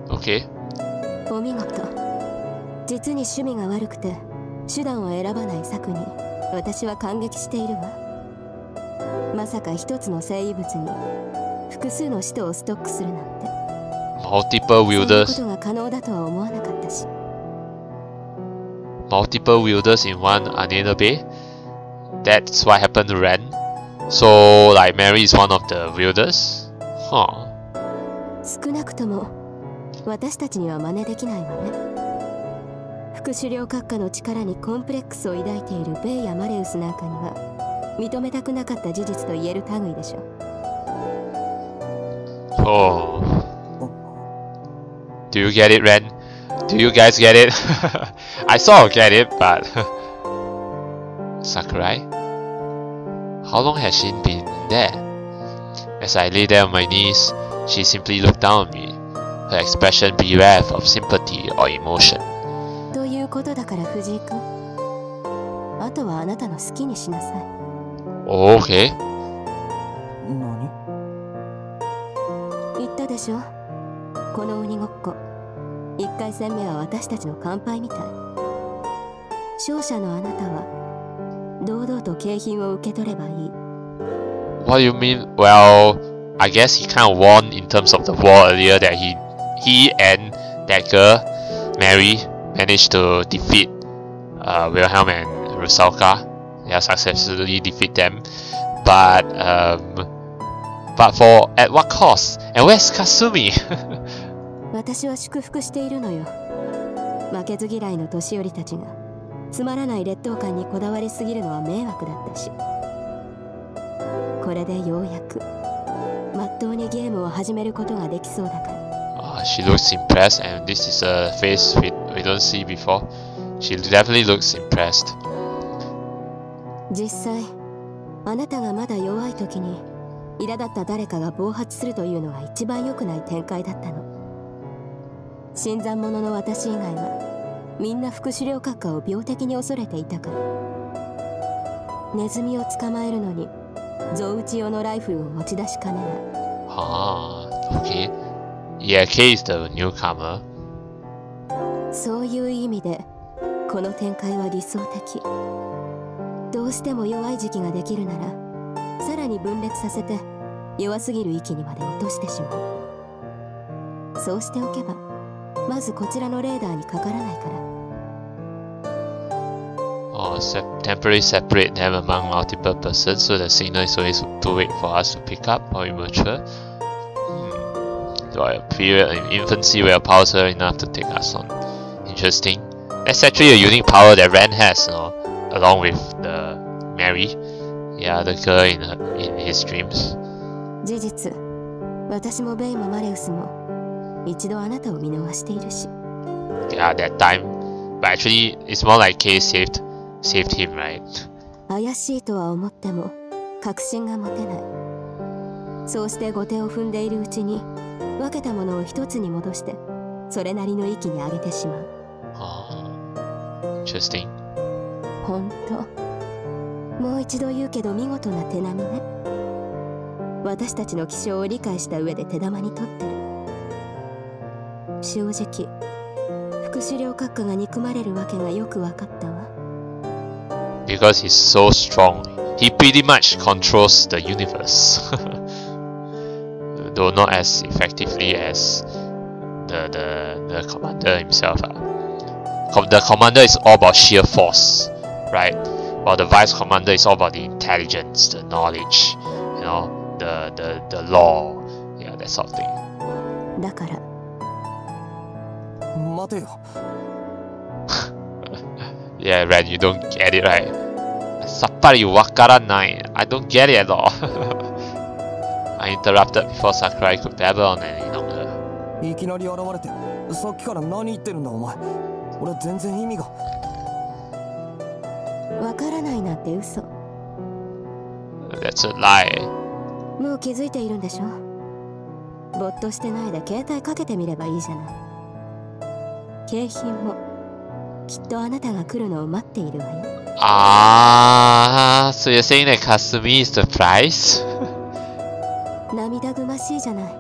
Okay. お見事。実に趣味が悪くて手段を選ばない策に私は感激しているわ。まさか一つの生異物に複数の使徒をストックするなんて。Multiple wielders. そんなことが可能だとは思わなかったし。Multiple wielders in one Anena Bay. That's what happened to Ren. So, like, Mary is one of the wielders? Huh. 少なくとも私たちには真似できないわね。副狩猟閣下の力にコンプレックスを抱いているベイやマレウスなんかには認めたくなかった事実と言える類でしょ。Oh. Do you get it, Ren? Do you guys get it? I sort of get it, but... Sakurai? How long has she been there? As I lay there on my knees, she simply looked down on me, her expression bereft of sympathy or emotion. ということだから藤井君、あとはあなたの好きにしなさい。Oh, okay. 何？言ったでしょ。この鬼ごっこ、1回戦目は私たちの乾杯みたい。勝者のあなたは堂々と景品を受け取ればいい。What do you mean? Well, I guess he kind of won in terms of the war earlier that he and that girl, Mary, managed to defeat Wilhelm and Rusalka. Yeah, successfully defeat them. But for at what cost? And where's Kasumi? 私は祝福しているのよ。負けず嫌いの年寄りたちがつまらない劣等感にこだわりすぎるのは迷惑だったし、これでようやくまっとうにゲームを始めることができそうだから。She looks impressed, and this is a face we don't see before. She definitely looks impressed. 実際、あなたがまだ弱い時に苛立った誰かが暴発するというのが一番良くない展開だったの。新参者の私以外はみんな副狩猟閣下を病的に恐れていたから。ネズミを捕まえるのに象打ち用のライフルを持ち出しかねない。Ah, okay. Yeah, Kay is the newcomer. そういう意味でこの展開は理想的。どうしても弱い時期ができるならさらに分裂させて弱すぎる域にまで落としてしまう。そうしておけばまずこちらのレーダーにかからないから。Temporarily separate them among multiple persons so the signal is always too weak for us to pick up or immature. While a period in infancy where powers are enough to take us on. Interesting. That's actually a unique power that Ren has, along with the Mary, the other girl in his dreams. 事実、私もベイもマレウスも一度あなたを見逃しているし。Yeah, that time. But actually, it's more like Kay saved him, right? 怪しいとは思っても確信が持てない。そうして後手を踏んでいるうちに分けたものを一つに戻してそれなりの域に上げてしまう。Interesting. 本当。もう一度言うけど見事な手並みね。私たちの気象を理解した上で手玉に取ってる。正直副首領閣下が憎まれるわけがよく分かったわ。Because he's so strong, he pretty much controls the universe. Though not as effectively as the commander himself. The commander is all about sheer force, right? While the vice commander is all about the intelligence, the knowledge, the law, yeah, that sort of thing. だから。待てよ。Yeah, Ren, you don't get it, right? さっぱりわからない。I don't get it at all. I interrupted before Sakurai could babble on any longer. いきなり現れて、さっきから何言ってるんだお前。俺全然意味が。わからないなんて嘘。That's a lie. もう気づいているんでしょ。ぼっとしてないで携帯かけてみればいいじゃない。景品もきっとあなたが来るのを待っているわよ。So you're saying that Kasumi is the prize? 涙ぐましいじゃない。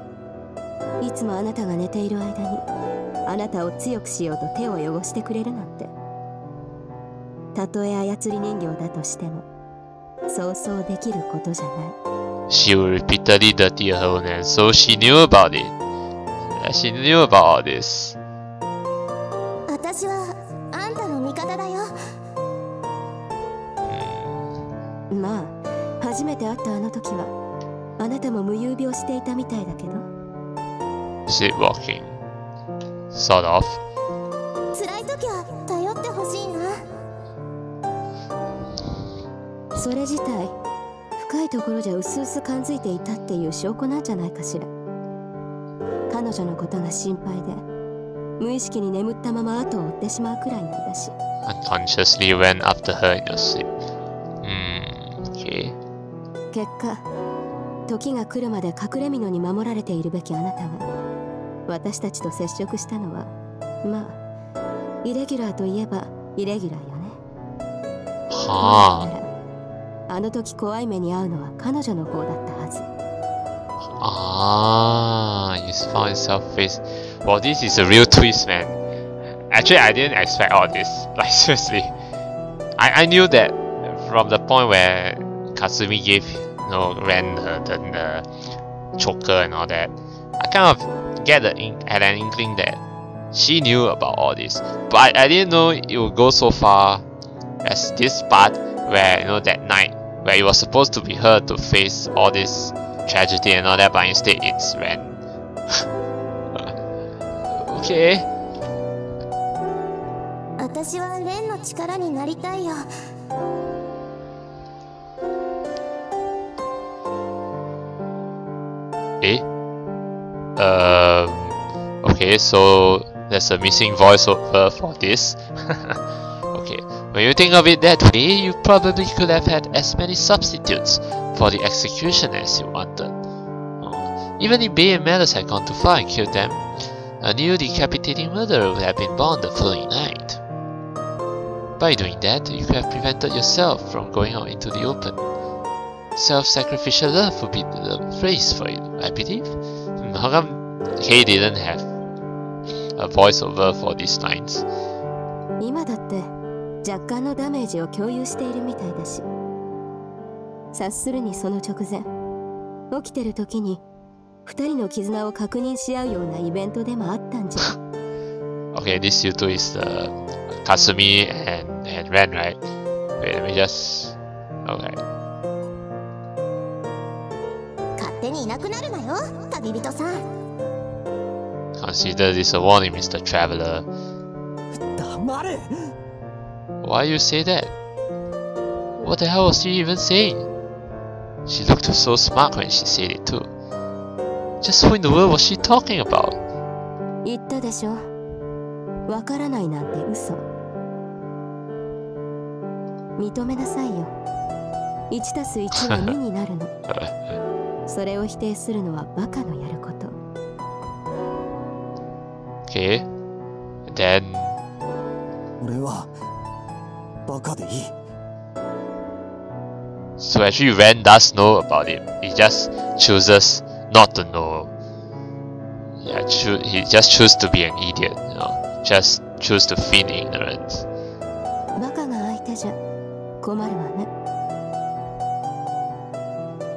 いつもあなたが寝ている間にあなたを強くしようと手を汚してくれるなんて。たとえ操り人形だとしてもそうそうできることじゃない。She would repeatedly dirty her own hands, so she knew about it. She knew about all this. 私はあんたの味方だよ。まあ初めて会ったあの時はあなたも無遊病していたみたいだけど。Sleepwalking, sort of. 辛い時は頼ってほしいな。それ自体深いところじゃうすうす感づいていたっていう証拠なんじゃないかしら。彼女のことが心配で無意識に眠ったまま後を追ってしまうくらいなんだし。Unconsciously went after her in her sleep. Okay. 結果時が来るまで隠れ蓑に守られているべきあなたが私たちと接触したのはまあイレギュラーといえばイレギュラーよね。はあ。あの時怖い目に遭うのは彼女の方だったはず。You found yourself face. Well, this is a real twist, man. Actually, I didn't expect all this. Like seriously, I knew that from the point where Kasumi gave Ren the choker and all that. I kind of had an inkling that she knew about all this, but I didn't know it would go so far as this part where that night where it was supposed to be her to face all this tragedy and all that, but instead it's Ren. Okay. 私はレンの力になりたいよ。Okay, so there's a missing voiceover for this. Okay, when you think of it that way, you probably could have had as many substitutes for the execution as you wanted. Even if Bay and Malus had gone too far and killed them, a new decapitating murderer would have been born the following night. By doing that, you could have prevented yourself from going out into the open. Self-sacrificial love would be the phrase for it, I believe. How come Kay didn't have a voiceover for these lines. 今だって若干のダメージを共有しているみたいだし、察するにその直前、起きてる時に二人の絆を確認し合うようなイベントでもあったんじゃ。Okay, this you two is Kasumi and Ren, right? Wait, let me just. Okay. 勝手にいなくなるなよ、旅人さん。Consider this a warning, Mr. Traveler. 黙れ。 Why you say that? What the hell was she even saying? She looked so smart when she said it too. Just who in the world was she talking about? 言ったでしょ。わからないなんて嘘。認めなさいよ。1たす1は2になるの。それを否定するのはバカのやること。Okay. And then. 俺はバカでいい。 So actually Ren does know about it. He just chooses not to know. Yeah, he just chooses to be an idiot, you know. Just choose to feign ignorance. バカが相手じゃ困るわね。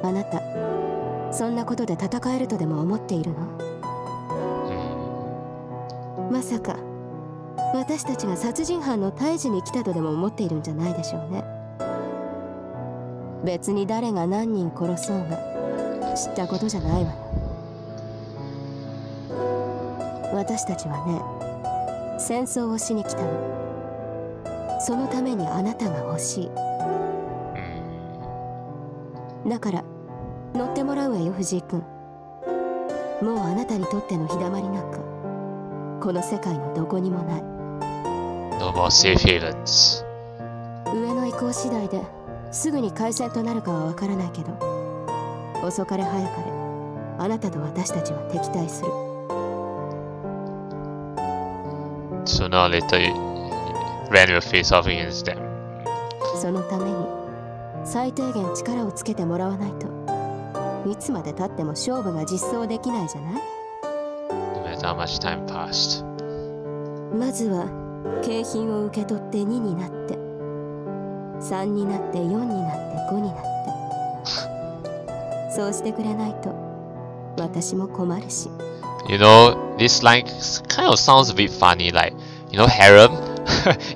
あなた、そんなことで戦えるとでも思っているの？まさか私たちが殺人犯の退治に来たとでも思っているんじゃないでしょうね。別に誰が何人殺そうが知ったことじゃないわよ。私たちはね、戦争をしに来たの。そのためにあなたが欲しい。だから乗ってもらうわよ、藤井君。もうあなたにとっての日だまりなんかこの世界のどこにもない。 No more safe havens. 上の意向次第ですぐに開戦となるかはわからないけど、遅かれ早かれあなたと私たちは敵対する。 Sooner or later, Ren will face off against them. そのために最低限力をつけてもらわないといつまで経っても勝負が実装できないじゃない。 No matter how much time passed. まずは景品を受け取って2になって3になって4になって5になってそうしてくれないと私も困るし。 You know, this line kind of sounds a bit funny, like, you know, harem.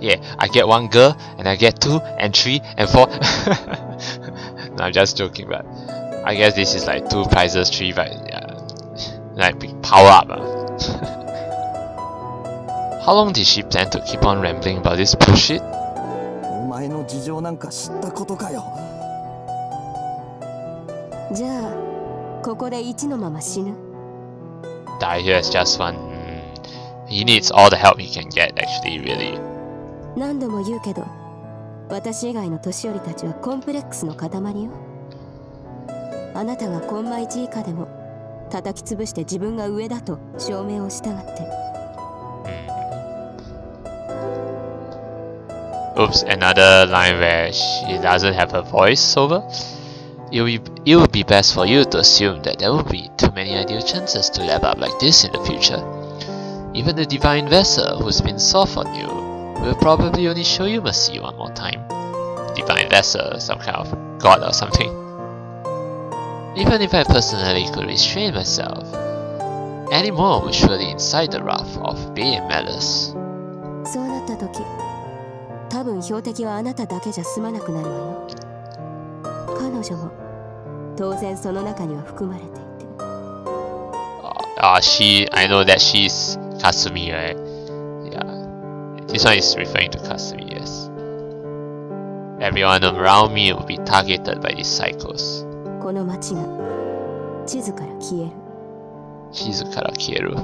Yeah, I get one girl, and I get 2 and 3 and 4. No, I'm just joking, but I guess this is like 2 prizes, 3, but yeah, like big power up. How long did she plan to keep on rambling about this bullshit? お前の事情なんか知ったことかよ。じゃあここで1のまま死ぬ。 Die here as just one. He needs all the help he can get, actually, really. 何度も言うけど私以外の年寄りたちはコンプレックスの塊よ。あなたがコンマ1以下でも叩き潰して自分が上だと証明をしたがってる。 Oops, another line where she doesn't have a voiceover. It would be best for you to assume that there will be too many ideal chances to level up like this in the future. Even the divine vessel who's been soft on you will probably only show you mercy one more time. Divine vessel, some kind of god or something. Even if I personally could restrain myself, any more would surely incite the wrath of being malice. そうなった時多分標的はあなただけじゃ済まなくなるわよ。彼女も当然その中には含まれていて。I know that she's Kasumi, right? Yeah. This one is referring to Kasumi, yes. Everyone around me will be targeted by these cycles. この街が地図から消える。地図から消える。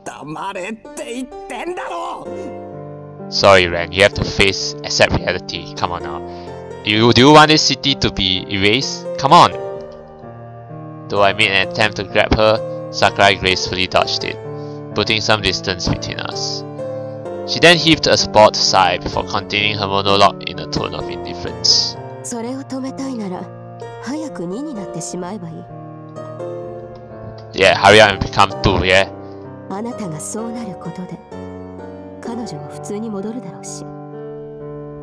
黙れって言ってんだろ。 Sorry, Ren, you have to accept reality. Come on now. Do you want this city to be erased? Come on! Though I made an attempt to grab her, Sakurai gracefully dodged it, putting some distance between us. She then heaved a sport sigh before continuing her monologue in a tone of indifference. それを止めたいなら早く2になってしまえばいい。 Yeah, hurry up and become 2, yeah? あなたがそうなることで彼女も普通に戻るだろうし。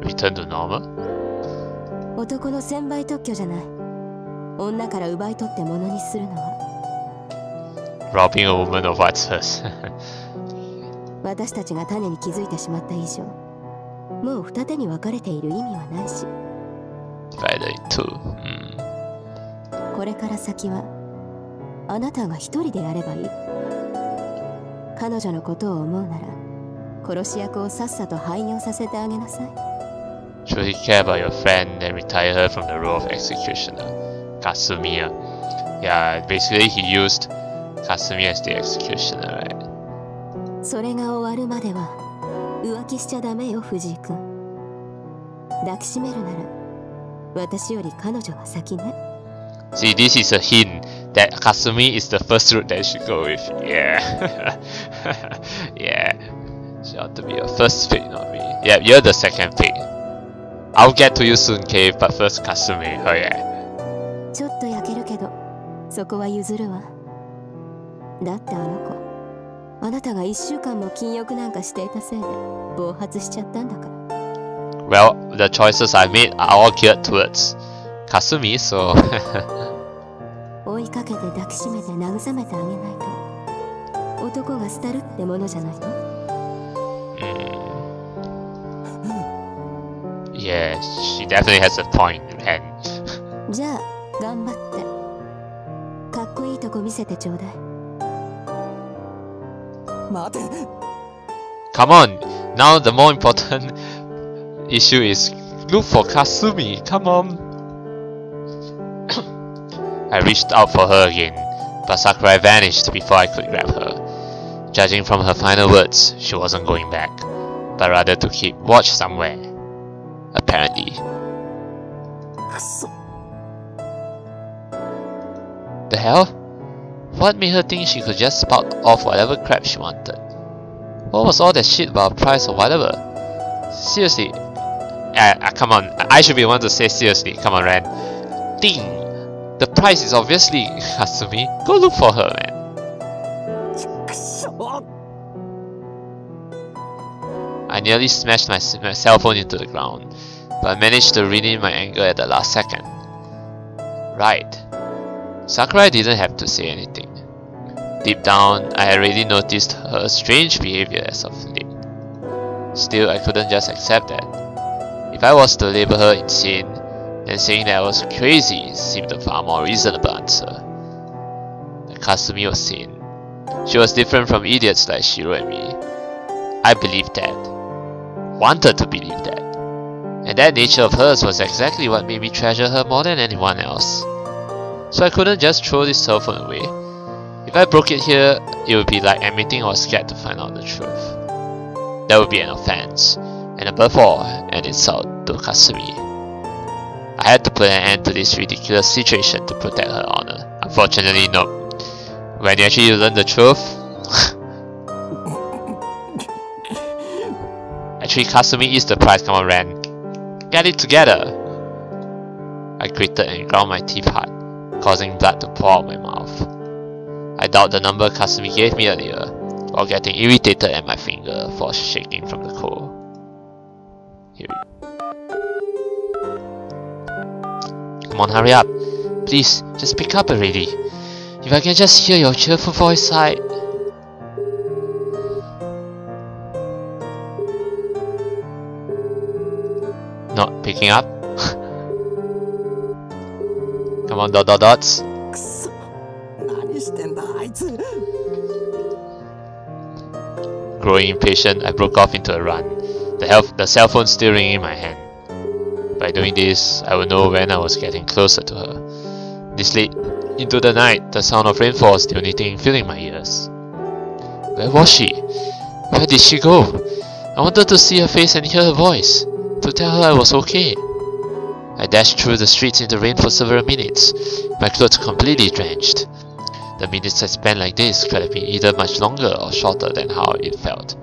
Return to normal? 男の専売特許じゃない。女から奪い取って物にするのは。 Robbing a woman of what's hers. 私たちが種に気づいてしまった以上、もう二手に分かれている意味はないし。 Divided in two. これから先はあなたが一人でやればいい。彼女のことを思うなら殺し役をさっさと廃業させてあげなさい。 Truly care about your friend and retire her from the role of executioner. Kasumi. Yeah, basically he used Kasumi as the executioner, right? それが終わるまでは浮気しちゃダメよ、藤井君。抱きしめるなら私より彼女が先ね。 See, this is a hint that Kasumi is the first route that you should go with. Yeah. Yeah. She ought to be your first pick, not me. Yeah, you're the second pick. I'll get to you soon, Cave, but first Kasumi. Oh yeah. ちょっと焼けるけどそこは譲るわ。だってあの子、あなたが1週間も禁欲なんかしていたせいで暴発しちゃったんだから。 Well, the choices I made are all geared towards Kasumi, so... 追いかけて抱きしめて慰めてあげないと男が廃るってものじゃないの。 Yeah, she definitely has a point, Ren. じゃあ頑張ってかっこいいとこ見せてちょうだい。待て。 Come on, now the more important issue is look for Kasumi, come on. I reached out for her again, but Sakurai vanished before I could grab her. Judging from her final words, she wasn't going back, but rather to keep watch somewhere. Apparently. くそ。 The hell? What made her think she could just spout off whatever crap she wanted? What was all that shit about price or whatever? Seriously. Come on, I should be the one to say seriously. Come on, Ren. Ding! The price is obviously Kasumi. Go look for her, man. くそ。 I nearly smashed my cell phone into the ground, but I managed to rein in my anger at the last second. Right. Sakurai didn't have to say anything. Deep down, I had already noticed her strange behavior as of late. Still, I couldn't just accept that. If I was to label her insane, then saying that I was crazy seemed a far more reasonable answer. But Kasumi was sane. She was different from idiots like Shirou and me. I believed that. Wanted to believe that. And that nature of hers was exactly what made me treasure her more than anyone else. So I couldn't just throw this cell phone away. If I broke it here, it would be like admitting I was scared to find out the truth. That would be an offense, and above all, an insult to Kasumi. I had to put an end to this ridiculous situation to protect her honor. Unfortunately, no. When you actually learn the truth... Actually, Kasumi is the prize, come on, Ren. Get it together! I gritted and ground my teeth hard, causing blood to pour out my mouth. I dialed the number Kasumi gave me earlier, while getting irritated at my finger for shaking from the cold. Here we go. Come on, hurry up. Please, just pick up already. If I can just hear your cheerful voice, I... Not picking up? Come on, dots. くそ。何してんだあいつ。 Growing impatient, I broke off into a run, the cell phone still ringing in my hand. By doing this, I would know when I was getting closer to her. This late into the night, the sound of rainfall was the only thing filling my ears. Where was she? Where did she go? I wanted to see her face and hear her voice, to tell her I was okay. I dashed through the streets in the rain for several minutes, my clothes completely drenched. The minutes I spent like this could have been either much longer or shorter than how it felt.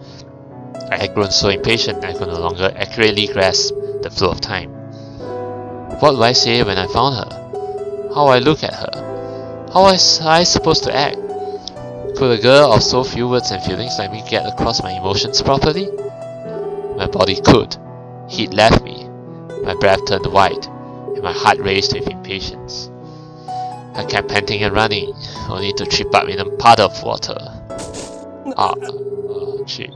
I had grown so impatient I could no longer accurately grasp the flow of time. What would I say when I found her? How would I look at her? How was I supposed to act? Could a girl of so few words and feelings let me get across my emotions properly? My body could. Heat left me. My breath turned white, and my heart raced with impatience. I kept panting and running, only to trip up in a puddle of water. Shit.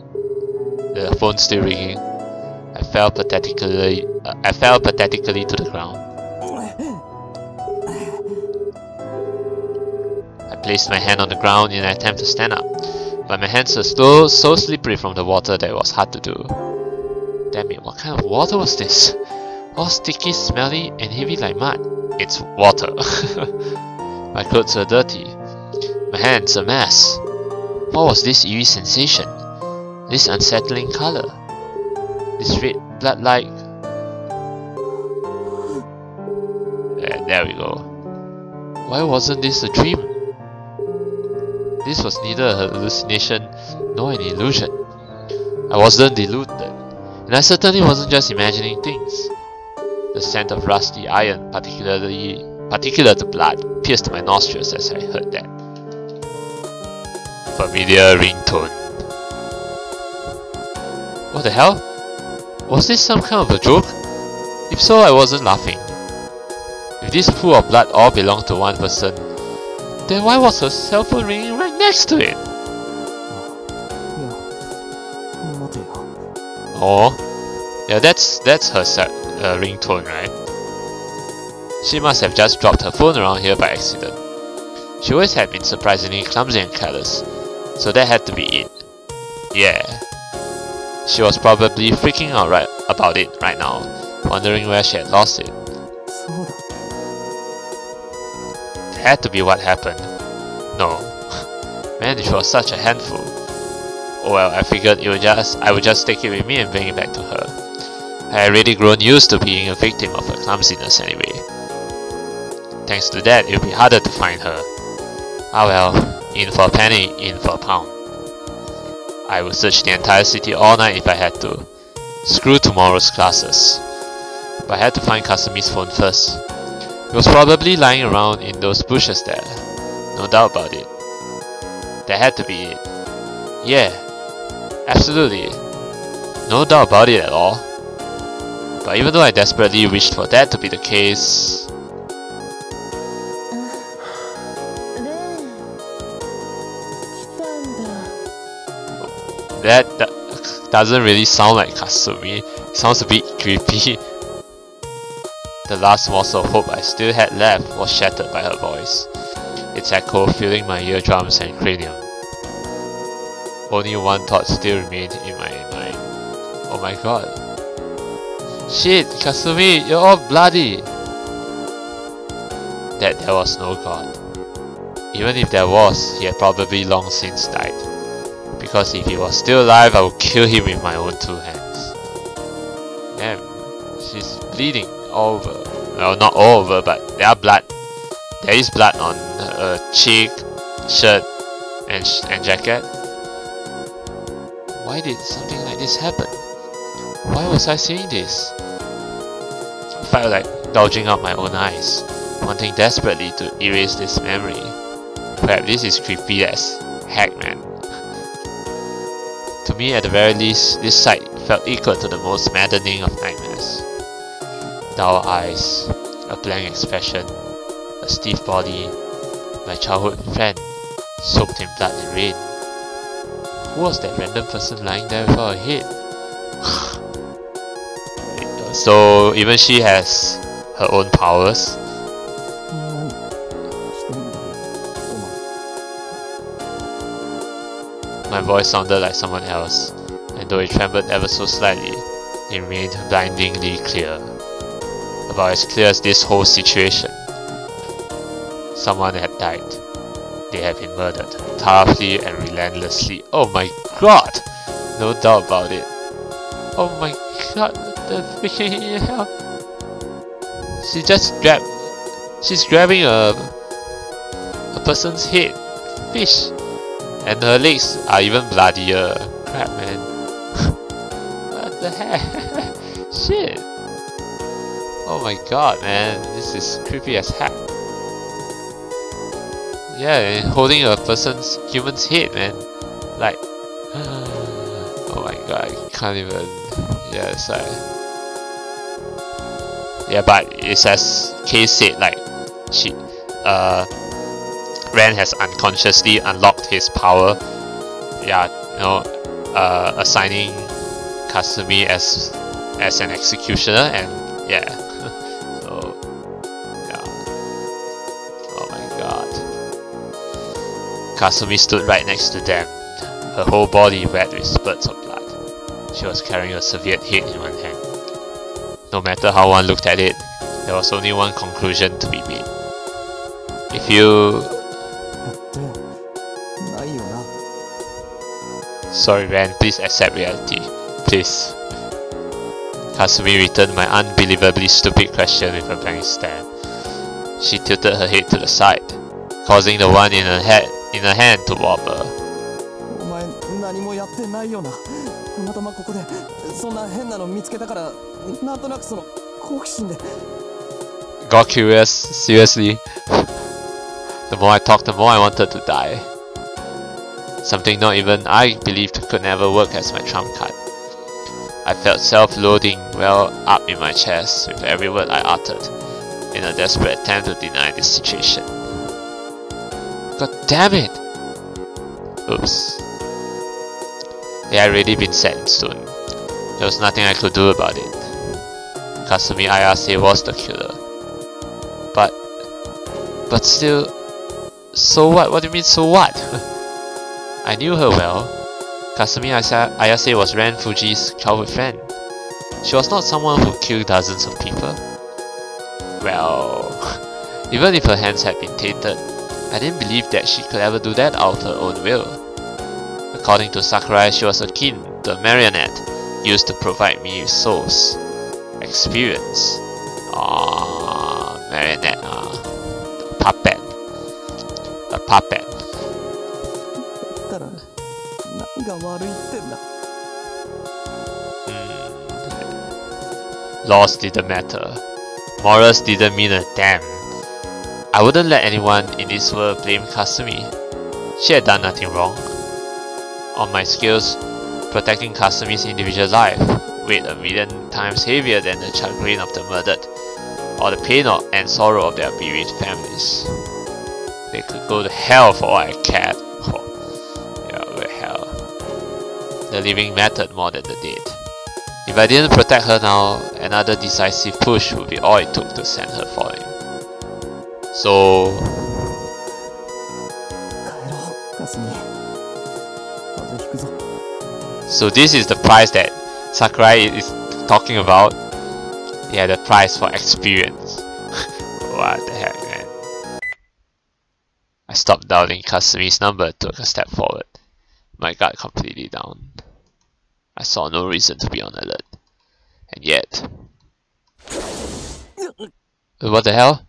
The phone's still ringing. I fell pathetically to the ground. I placed my hand on the ground in an attempt to stand up, but my hands were so slippery from the water that it was hard to do. Damn it, what kind of water was this? All sticky, smelly, and heavy like mud. It's water. My clothes were dirty. My hands a mess. What was this eerie sensation? This unsettling color? This red blood-like... There we go. Why wasn't this a dream? This was neither a hallucination nor an illusion. I wasn't deluded, and I certainly wasn't just imagining things. The scent of rusty iron, particular to blood, pierced my nostrils as I heard that familiar ringtone. What the hell? Was this some kind of a joke? If so, I wasn't laughing. If this pool of blood all belonged to one person, then why was her cell phone ringing right next to it? Oh, yeah, that's her ringtone, right? She must have just dropped her phone around here by accident. She always had been surprisingly clumsy and careless, so that had to be it. Yeah. She was probably freaking out about it right now, wondering where she had lost it. It had to be what happened. No. Man, it was such a handful. Oh well, I figured I would just take it with me and bring it back to her. I had already grown used to being a victim of her clumsiness anyway. Thanks to that, it would be harder to find her. Ah well, in for a penny, in for a pound. I would search the entire city all night if I had to. Screw tomorrow's classes. But I had to find Kasumi's phone first. It was probably lying around in those bushes there. No doubt about it. That had to be it. Yeah, absolutely. No doubt about it at all. But even though I desperately wished for that to be the case... That doesn't really sound like Kasumi. It sounds a bit creepy. The last morsel of hope I still had left was shattered by her voice, its echo filling my eardrums and cranium. Only one thought still remained in my mind. Oh my god. Shit, Kasumi, you're all bloody! That there was no god. Even if there was, he had probably long since died. Because if he was still alive, I would kill him with my own two hands. Damn, she's bleeding all over. Well, not all over, but there is blood on her cheek, shirt, and jacket. Why did something like this happen? Why was I seeing this? I felt like gouging out my own eyes, wanting desperately to erase this memory. Perhaps this is creepy as heck, man. To me, at the very least, this sight felt equal to the most maddening of nightmares. Dull eyes, a blank expression, a stiff body, my childhood friend, soaked in blood and rain. Who was that random person lying there without a head? So even she has her own powers. My voice sounded like someone else, and though it trembled ever so slightly, it remained blindingly clear. About as clear as this whole situation. Someone had died. They had been murdered, thoroughly and relentlessly. Oh my god! No doubt about it. Oh my god, what the freaking hell? She's grabbing a person's head. Fish. And her legs are even bloodier. Crap, man. What the heck? Shit. Oh my god, man. This is creepy as heck. Yeah, holding a person's human's head, man. Like, oh my god, I can't even. Yeah, it's like. Yeah, but it's as Kay said, like, Ren has unconsciously unlocked his power. Yeah, you know, assigning Kasumi as an executioner, and yeah. So yeah. Oh my god. Kasumi stood right next to them, her whole body wet with spurts of blood. She was carrying a severed head in one hand. No matter how one looked at it, there was only one conclusion to be made. If you... Sorry Ren, please accept reality. Please. Kasumi returned my unbelievably stupid question with a blank stare. She tilted her head to the side, causing the one in her hand to wobble. Got curious, seriously. The more I talked, the more I wanted to die. Something not even I believed could never work as my trump card. I felt self-loathing well up in my chest with every word I uttered, in a desperate attempt to deny this situation. God damn it! Oops. It had already been set in stone. There was nothing I could do about it. Kasumi Ayase was the killer. But still... So what? What do you mean, so what? I knew her well. Kasumi Ayase was Ren Fujii's childhood friend. She was not someone who killed dozens of people. Well, even if her hands had been tainted, I didn't believe that she could ever do that out of her own will. According to Sakurai, she was akin to a marionette used to provide me with souls. Experience. Marionette. The puppet. A puppet. Laws didn't matter. Morals didn't mean a damn. I wouldn't let anyone in this world blame Kasumi. She had done nothing wrong. On my scales, protecting Kasumi's individual life weighed a million times heavier than the chagrin of the murdered, or the pain and sorrow of their bereaved families. They could go to hell for all I cared. Yeah, go to hell. The living mattered more than the dead. If I didn't protect her now, another decisive push would be all it took to send her falling. So this is the price that Sakurai is talking about. Yeah, the price for experience. What the heck, man. I stopped dialing Kasumi's number, took a step forward. My guard completely down. I saw no reason to be on alert. And yet... What the hell?